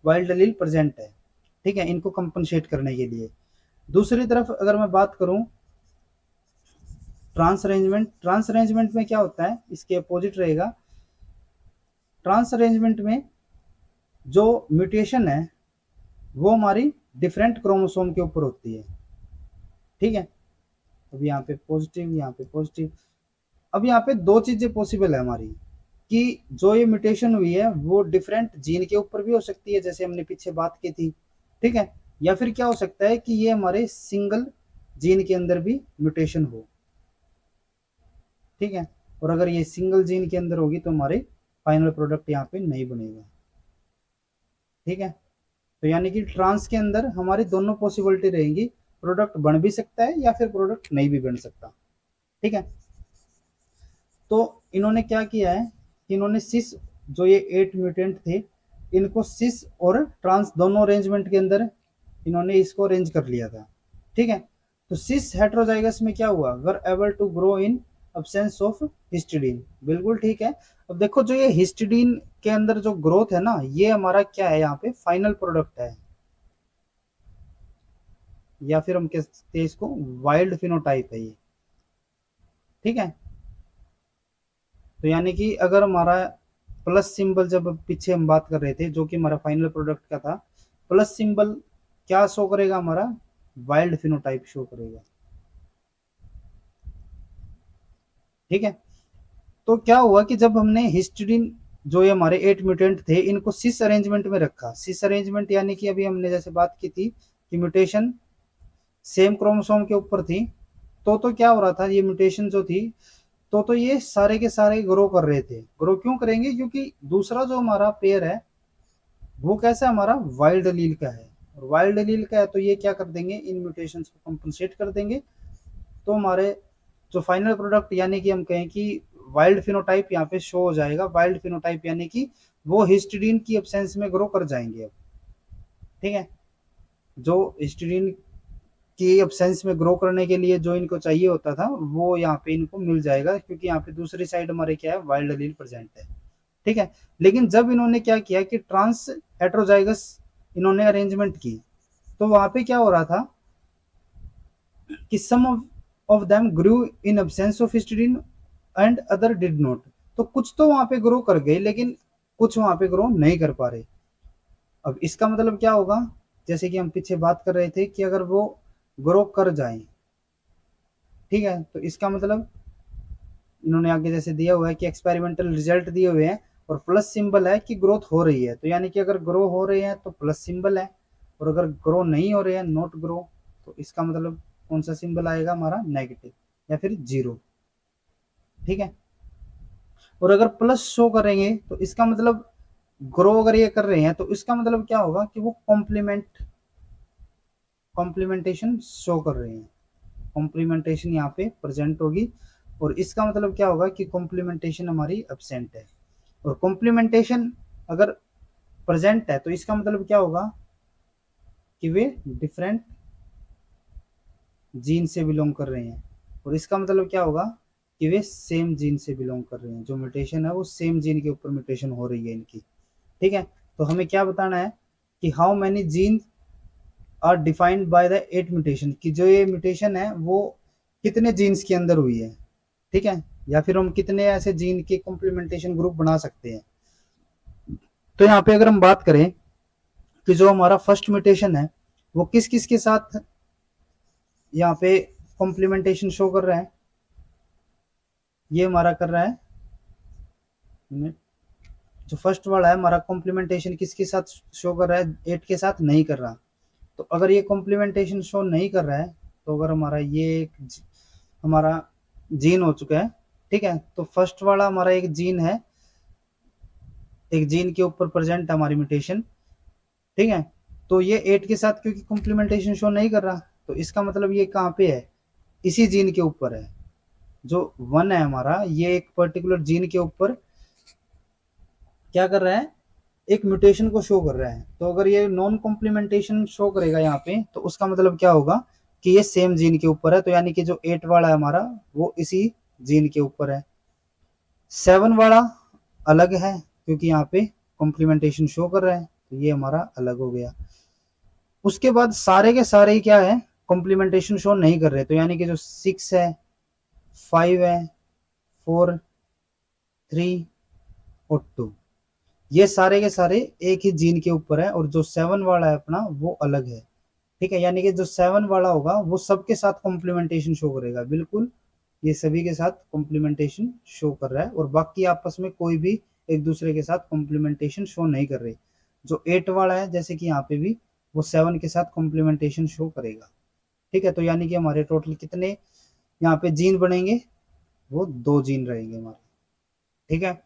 वाइल्ड एलील प्रेजेंट है। ठीक है, इनको कंपनसेट करने के लिए। दूसरी तरफ अगर मैं बात करूं ट्रांस अरेंजमेंट, ट्रांस अरेंजमेंट में क्या होता है, इसके अपोजिट रहेगा। ट्रांस अरेंजमेंट में जो म्यूटेशन है वो हमारी डिफरेंट क्रोमोसोम के ऊपर होती है। ठीक है, अब यहाँ पे पॉजिटिव, यहाँ पे पॉजिटिव। अब यहाँ पे दो चीजें पॉसिबल है हमारी, कि जो ये म्यूटेशन हुई है वो डिफरेंट जीन के ऊपर भी हो सकती है, जैसे हमने पीछे बात की थी। ठीक है, या फिर क्या हो सकता है कि ये हमारे सिंगल जीन के अंदर भी म्यूटेशन हो। ठीक है, और अगर ये सिंगल जीन के अंदर होगी तो हमारे फाइनल प्रोडक्ट यहाँ पे नहीं बनेगा। ठीक है, तो यानी कि ट्रांस के अंदर हमारी दोनों पॉसिबिलिटी रहेंगी, प्रोडक्ट बन भी सकता है या फिर प्रोडक्ट नहीं भी बन सकता। ठीक है, तो इन्होंने क्या किया है कि इन्होंने सिस, जो ये 8 म्यूटेंट थे, इनको सिस और ट्रांस दोनों अरेंजमेंट के अंदर इन्होंने इसको अरेंज कर लिया था। ठीक है, तो सिस हेट्रोजाइगस में क्या हुआ, were able to grow in absence of histidine. बिल्कुल ठीक है। अब देखो जो ये हिस्टिडीन के अंदर जो ग्रोथ है ना, ये हमारा क्या है, यहाँ पे फाइनल प्रोडक्ट है, या फिर हम कहते हैं इसको वाइल्ड फिनोटाइप है ये। ठीक है। तो यानी कि अगर हमारा प्लस सिंबल, जब पीछे हम बात कर रहे थे जो कि हमारा फाइनल प्रोडक्ट का था, प्लस सिंबल क्या शो करेगा, हमारा वाइल्ड फिनोटाइप शो करेगा। ठीक है। तो क्या हुआ कि जब हमने हिस्टिडीन, जो ये हमारे 8 म्यूटेंट थे, इनको सिस अरेंजमेंट में रखा। सिस अरेंजमेंट यानी कि अभी हमने जैसे बात की थी कि म्यूटेशन सेम क्रोमोसोम के ऊपर थी, तो क्या हो रहा था, ये म्यूटेशन जो थी, तो ये सारे के सारे ग्रो कर रहे थे। ग्रो क्यों करेंगे, क्योंकि दूसरा जो हमारा पेयर है वो कैसा, हमारा वाइल्ड लील का है, और वाइल्ड लील का है तो ये क्या कर देंगे, इन म्यूटेशंस को कंपनसेट कर देंगे। तो हमारे जो फाइनल प्रोडक्ट, यानी कि हम कहें कि वाइल्ड फिनोटाइप यहाँ पे शो हो जाएगा। वाइल्ड फिनोटाइप यानी कि वो हिस्टिडीन की एब्सेंस में ग्रो कर जाएंगे अब। ठीक है। जो हिस्टिडीन की एब्सेंस में ग्रो करने के लिए जो इनको चाहिए होता था, वो यहाँ पे इनको मिल जाएगा, क्योंकि यहाँ पे दूसरी साइड हमारे क्या है, वाइल्ड एलील प्रेजेंट है। ठीक है। लेकिन जब इन्होंने क्या किया कि ट्रांस हेट्रोजाइगस इन्होंने अरेंजमेंट की, तो वहां पे क्या हो रहा था कि some of them grew in absence of histidine and other did not. तो कुछ तो वहां पे ग्रो कर गए, लेकिन कुछ वहां पे ग्रो नहीं कर पा रहे। अब इसका मतलब क्या होगा, जैसे कि हम पीछे बात कर रहे थे कि अगर वो ग्रो कर जाए, ठीक है, तो इसका मतलब इन्होंने आगे जैसे दिया हुआ है कि एक्सपेरिमेंटल रिजल्ट दिए हुए हैं, और प्लस सिंबल है कि ग्रोथ हो रही है। तो यानी कि अगर ग्रो हो रहे हैं तो प्लस सिंबल है, और अगर ग्रो नहीं हो रहे हैं, नॉट ग्रो, तो इसका मतलब कौन सा सिंबल आएगा, हमारा नेगेटिव या फिर जीरो। ठीक है। और अगर प्लस शो करेंगे तो इसका मतलब ग्रो अगर ये कर रहे हैं, तो इसका मतलब क्या होगा कि वो कॉम्प्लीमेंटेशन शो कर रहे हैं। कॉम्प्लीमेंटेशन यहाँ पे प्रेजेंट होगी, और इसका मतलब क्या होगा कि कॉम्प्लीमेंटेशन हमारी एब्सेंट है। और कॉम्प्लीमेंटेशन अगर प्रेजेंट है तो इसका मतलब क्या होगा कि वे डिफरेंट जीन से बिलोंग कर रहे हैं, और इसका मतलब क्या होगा कि वे सेम जीन से बिलोंग कर रहे हैं। जो म्यूटेशन है वो सेम जीन के ऊपर म्यूटेशन हो रही है इनकी। ठीक है। तो हमें क्या बताना है कि how many gene are defined by the 8 mutation, कि जो ये म्यूटेशन है वो कितने जीन्स के अंदर हुई है। ठीक है। या फिर हम कितने ऐसे जीन के कॉम्प्लीमेंटेशन ग्रुप बना सकते हैं। तो यहाँ पे अगर हम बात करें कि जो हमारा फर्स्ट म्यूटेशन है वो किस किस के साथ यहाँ पे कॉम्प्लीमेंटेशन शो कर रहा है, ये हमारा कर रहा है, जो फर्स्ट वाला है हमारा कॉम्प्लीमेंटेशन किसके साथ शो कर रहा है, 8 के साथ नहीं कर रहा। तो अगर ये कॉम्प्लीमेंटेशन शो नहीं कर रहा है, तो अगर हमारा ये एक हमारा जीन हो चुका है, ठीक है, तो फर्स्ट वाला हमारा एक जीन है, एक जीन के ऊपर प्रेजेंट है हमारी म्यूटेशन। ठीक है। तो ये 8 के साथ क्योंकि कॉम्प्लीमेंटेशन शो नहीं कर रहा, तो इसका मतलब ये कहाँ पे है, इसी जीन के ऊपर है। जो 1 है हमारा, ये एक पर्टिकुलर जीन के ऊपर क्या कर रहा है, एक म्यूटेशन को शो कर रहा है। तो अगर ये नॉन कॉम्प्लीमेंटेशन शो करेगा यहाँ पे, तो उसका मतलब क्या होगा कि ये सेम जीन के ऊपर है। तो यानी कि जो 8 वाला है हमारा वो इसी जीन के ऊपर है। 7 वाला अलग है क्योंकि यहाँ पे कॉम्प्लीमेंटेशन शो कर रहा है, तो ये हमारा अलग हो गया। उसके बाद सारे के सारे ही क्या है, कॉम्प्लीमेंटेशन शो नहीं कर रहे। तो यानी कि जो 6 है, 5 है, 4, 3 और 2, ये सारे के सारे एक ही जीन के ऊपर है, और जो 7 वाला है अपना वो अलग है। ठीक है। यानी कि जो 7 वाला होगा वो सबके साथ कॉम्प्लीमेंटेशन शो करेगा, बिल्कुल ये सभी के साथ कॉम्प्लीमेंटेशन शो कर रहा है, और बाकी आपस में कोई भी एक दूसरे के साथ कॉम्प्लीमेंटेशन शो नहीं कर रहे। जो 8 वाला है जैसे कि यहाँ पे भी वो 7 के साथ कॉम्प्लीमेंटेशन शो करेगा। ठीक है। तो यानी कि हमारे टोटल कितने यहाँ पे जीन बनेंगे, वो 2 जीन रहेंगे हमारे। ठीक है।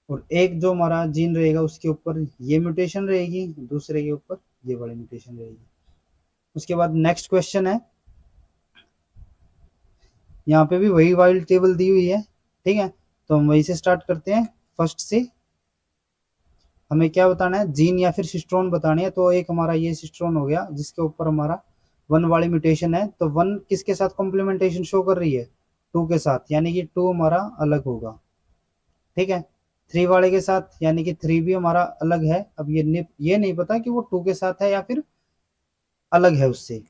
और एक जो हमारा जीन रहेगा उसके ऊपर ये म्यूटेशन रहेगी, दूसरे के ऊपर ये वाली म्यूटेशन रहेगी। उसके बाद नेक्स्ट क्वेश्चन है, यहाँ पे भी वही वाइल्ड टेबल दी हुई है। ठीक है। तो हम वहीं से स्टार्ट करते हैं, फर्स्ट से। हमें क्या बताना है, जीन या फिर सिस्ट्रोन बतानी है। तो एक हमारा ये सिस्ट्रोन हो गया जिसके ऊपर हमारा 1 वाली म्यूटेशन है तो 1 किसके साथ कॉम्प्लीमेंटेशन शो कर रही है, 2 के साथ, यानी कि 2 हमारा अलग होगा। ठीक है, 3 वाले के साथ यानी कि 3 भी हमारा अलग है। अब ये नहीं पता कि वो 2 के साथ है या फिर अलग है उससे।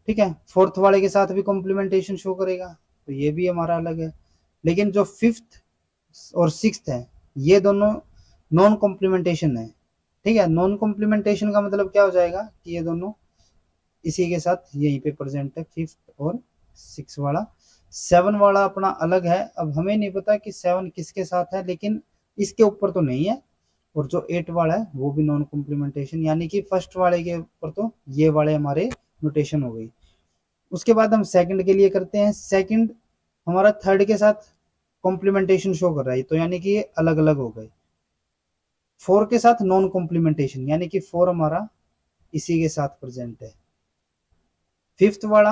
ठीक है, फोर्थ वाले के साथ भी कॉम्प्लीमेंटेशन शो करेगा तो ये भी हमारा अलग है। लेकिन जो फिफ्थ और सिक्स्थ है ये दोनों नॉन कॉम्प्लीमेंटेशन है। ठीक है, नॉन कॉम्प्लीमेंटेशन का मतलब क्या हो जाएगा कि ये दोनों इसी के साथ यहीं पे प्रेजेंट है, फिफ्थ और सिक्स वाला। सेवन वाला अपना अलग है। अब हमें नहीं पता कि सेवन किसके साथ है, लेकिन इसके ऊपर तो नहीं है। और जो एट वाला है वो भी नॉन कॉम्प्लीमेंटेशन, यानी कि फर्स्ट वाले के ऊपर तो ये वाले हमारे म्यूटेशन हो गई। उसके बाद हम सेकंड के लिए करते हैं। सेकंड हमारा थर्ड के साथ कॉम्प्लीमेंटेशन शो कर रहा है, तो यानी कि ये अलग अलग हो गए। फोर के साथ नॉन कॉम्प्लीमेंटेशन, यानी कि फोर हमारा इसी के साथ प्रेजेंट है। फिफ्थ वाला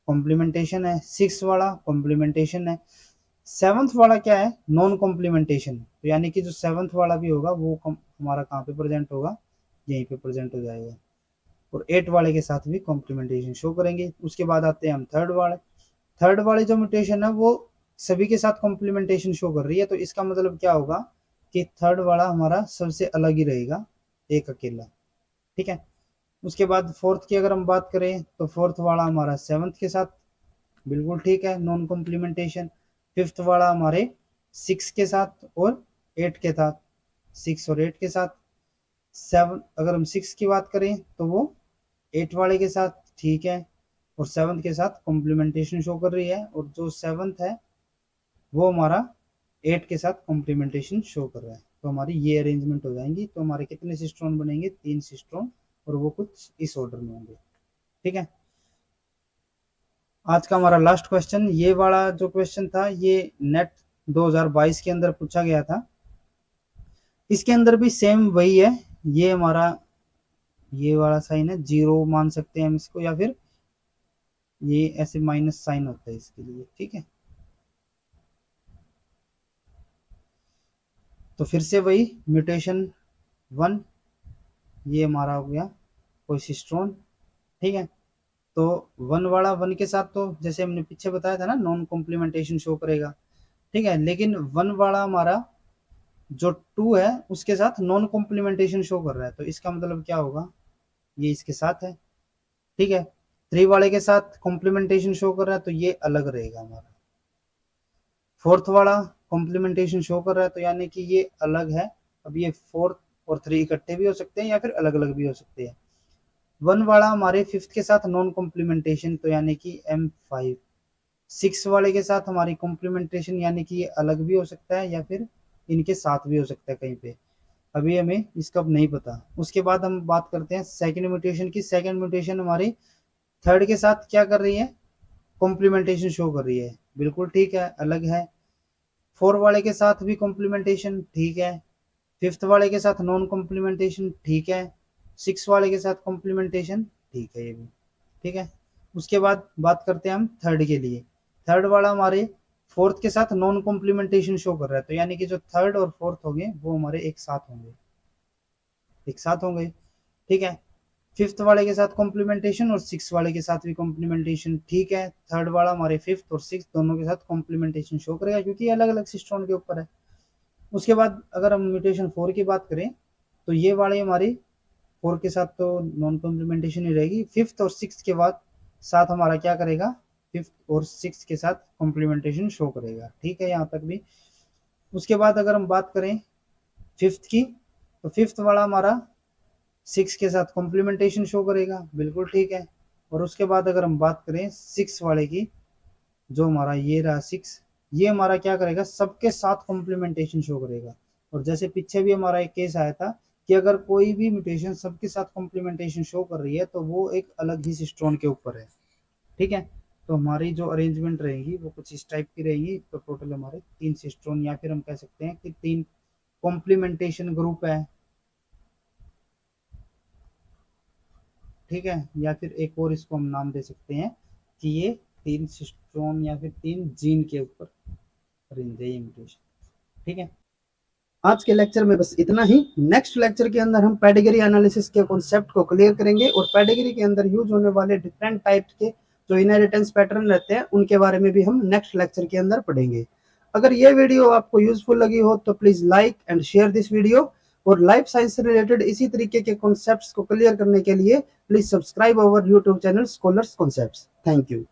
कॉम्प्लीमेंटेशन है, सिक्स वाला कॉम्प्लीमेंटेशन है। सेवंथ वाला क्या है, नॉन कॉम्प्लीमेंटेशन। तो यानी कि जो सेवंथ वाला भी होगा वो हमारा कहाँ पे प्रेजेंट होगा, यहीं पे प्रेजेंट हो जाएगा। और एट वाले के साथ भी कॉम्प्लीमेंटेशन शो करेंगे। उसके बाद आते हैं हम थर्ड वाले। थर्ड वाली जो म्यूटेशन है वो सभी के साथ कॉम्प्लीमेंटेशन शो कर रही है, तो इसका मतलब क्या होगा कि थर्ड वाला हमारा सबसे अलग ही रहेगा, एक अकेला। ठीक है, उसके बाद फोर्थ की अगर हम बात करें तो फोर्थ वाला हमारा सेवंथ के साथ बिल्कुल ठीक है, नॉन कॉम्प्लीमेंटेशन। फिफ्थ वाला हमारे सिक्स के साथ और एट के साथ, सिक्स और एट के साथ। सेवन अगर हम सिक्स की बात करें तो वो एट वाले के साथ ठीक है, और सेवंथ के साथ कॉम्प्लीमेंटेशन शो कर रही है। और जो सेवंथ है वो हमारा एट के साथ कॉम्प्लीमेंटेशन शो कर रहा है। तो हमारी ये अरेंजमेंट हो जाएंगी। तो हमारे कितने सिस्ट्रॉन बनेंगे, 3 सिस्ट्रॉन, और वो कुछ इस ऑर्डर में होंगे। ठीक है, आज का हमारा लास्ट क्वेश्चन, ये वाला जो क्वेश्चन था ये नेट 2022 के अंदर पूछा गया था। इसके अंदर भी सेम वही है। ये हमारा ये वाला साइन है, जीरो मान सकते हैं हम इसको, या फिर ये ऐसे माइनस साइन होता है इसके लिए। ठीक है, तो फिर से वही म्यूटेशन वन, ये हमारा हो गया कोसिस्ट्रोन। ठीक है, तो वन वाला वन के साथ तो जैसे हमने पीछे बताया था ना, नॉन कॉम्प्लीमेंटेशन शो करेगा। ठीक है, लेकिन वन वाला हमारा जो टू है उसके साथ नॉन कॉम्प्लीमेंटेशन शो कर रहा है, तो इसका मतलब क्या होगा, ये इसके साथ है। ठीक है, थ्री वाले के साथ कॉम्प्लीमेंटेशन शो कर रहा है तो ये अलग रहेगा हमारा। फोर्थ वाला कॉम्प्लीमेंटेशन शो कर रहा है तो यानी कि ये अलग है। अब ये फोर्थ और थ्री इकट्ठे भी हो सकते हैं या फिर अलग अलग भी हो सकते हैं। वन वाला हमारे फिफ्थ के साथ नॉन कॉम्प्लीमेंटेशन, तो यानी कि M5। सिक्स वाले के साथ हमारी कॉम्प्लीमेंटेशन, यानी कि ये अलग भी हो सकता है या फिर इनके साथ भी हो सकता है कहीं पे। अभी हमें इसका नहीं पता। उसके बाद हम बात करते हैं सेकंड म्यूटेशन की। सेकंड म्यूटेशन हमारी थर्ड के साथ क्या कर रही है, कॉम्प्लीमेंटेशन शो कर रही है, बिल्कुल ठीक है, अलग है। फोर वाले के साथ भी कॉम्प्लीमेंटेशन ठीक है। फिफ्थ वाले के साथ नॉन कॉम्प्लीमेंटेशन ठीक है। सिक्स वाले के साथ कॉम्प्लीमेंटेशन ठीक है, ये भी ठीक है। उसके बाद बात करते हैं हम थर्ड के लिए। थर्ड वाला हमारे फोर्थ के साथ नॉन कॉम्प्लीमेंटेशन शो कर रहा है, तो यानी कि जो थर्ड और फोर्थ होंगे वो हमारे एक साथ होंगे, एक साथ होंगे। ठीक है, फिफ्थ वाले के साथ कॉम्प्लीमेंटेशन और सिक्स वाले के साथ भी कॉम्प्लीमेंटेशन ठीक है। थर्ड वाला हमारे फिफ्थ और सिक्स दोनों के साथ कॉम्प्लीमेंटेशन शो करेगा क्योंकि ये अलग अलग सिस्टोन के ऊपर है। उसके बाद अगर हम म्यूटेशन फोर की बात करें तो ये वाले हमारी फोर के साथ तो नॉन कॉम्प्लीमेंटेशन ही रहेगी। फिफ्थ और सिक्स के बाद साथ हमारा क्या करेगा, फिफ्थ और सिक्स के साथ कॉम्प्लीमेंटेशन शो करेगा। ठीक है, यहाँ तक भी। उसके बाद अगर हम बात करें फिफ्थ की, तो फिफ्थ वाला हमारा सिक्स के साथ कॉम्प्लीमेंटेशन शो करेगा, बिल्कुल ठीक है। और उसके बाद अगर हम बात करें सिक्स वाले की, जो हमारा ये रहा सिक्स, ये हमारा क्या करेगा, सबके साथ कॉम्प्लीमेंटेशन शो करेगा। और जैसे पीछे भी हमारा एक केस आया था कि अगर कोई भी म्यूटेशन सबके साथ कॉम्प्लीमेंटेशन शो कर रही है तो वो एक अलग ही सिस्ट्रॉन के ऊपर है। ठीक है, तो हमारी जो अरेंजमेंट रहेगी वो कुछ इस टाइप की रहेगी। तो टोटल हमारे 3 सिस्ट्रॉन, या फिर हम कह सकते हैं कि 3 कॉम्प्लीमेंटेशन ग्रुप है। ठीक है, या फिर एक और इसको हम नाम दे सकते हैं कि ये 3 सिस्ट्रॉन या फिर 3 जीन के ऊपर अरेंज है ये म्यूटेशन। ठीक है, आज के लेक्चर में बस इतना ही। नेक्स्ट लेक्चर के अंदर हम पेडिग्री एनालिसिस के कॉन्सेप्ट को क्लियर करेंगे और पेडिग्री के अंदर यूज होने वाले डिफरेंट टाइप्स के जो इनहेरिटेंस पैटर्न रहते हैं उनके बारे में भी हम नेक्स्ट लेक्चर के अंदर पढ़ेंगे। अगर ये वीडियो आपको यूजफुल लगी हो तो please like and share this video, और लाइफ साइंस से रिलेटेड इसी तरीके के कॉन्सेप्ट्स को क्लियर करने के लिए please subscribe our YouTube channel scholars concepts. Thank you.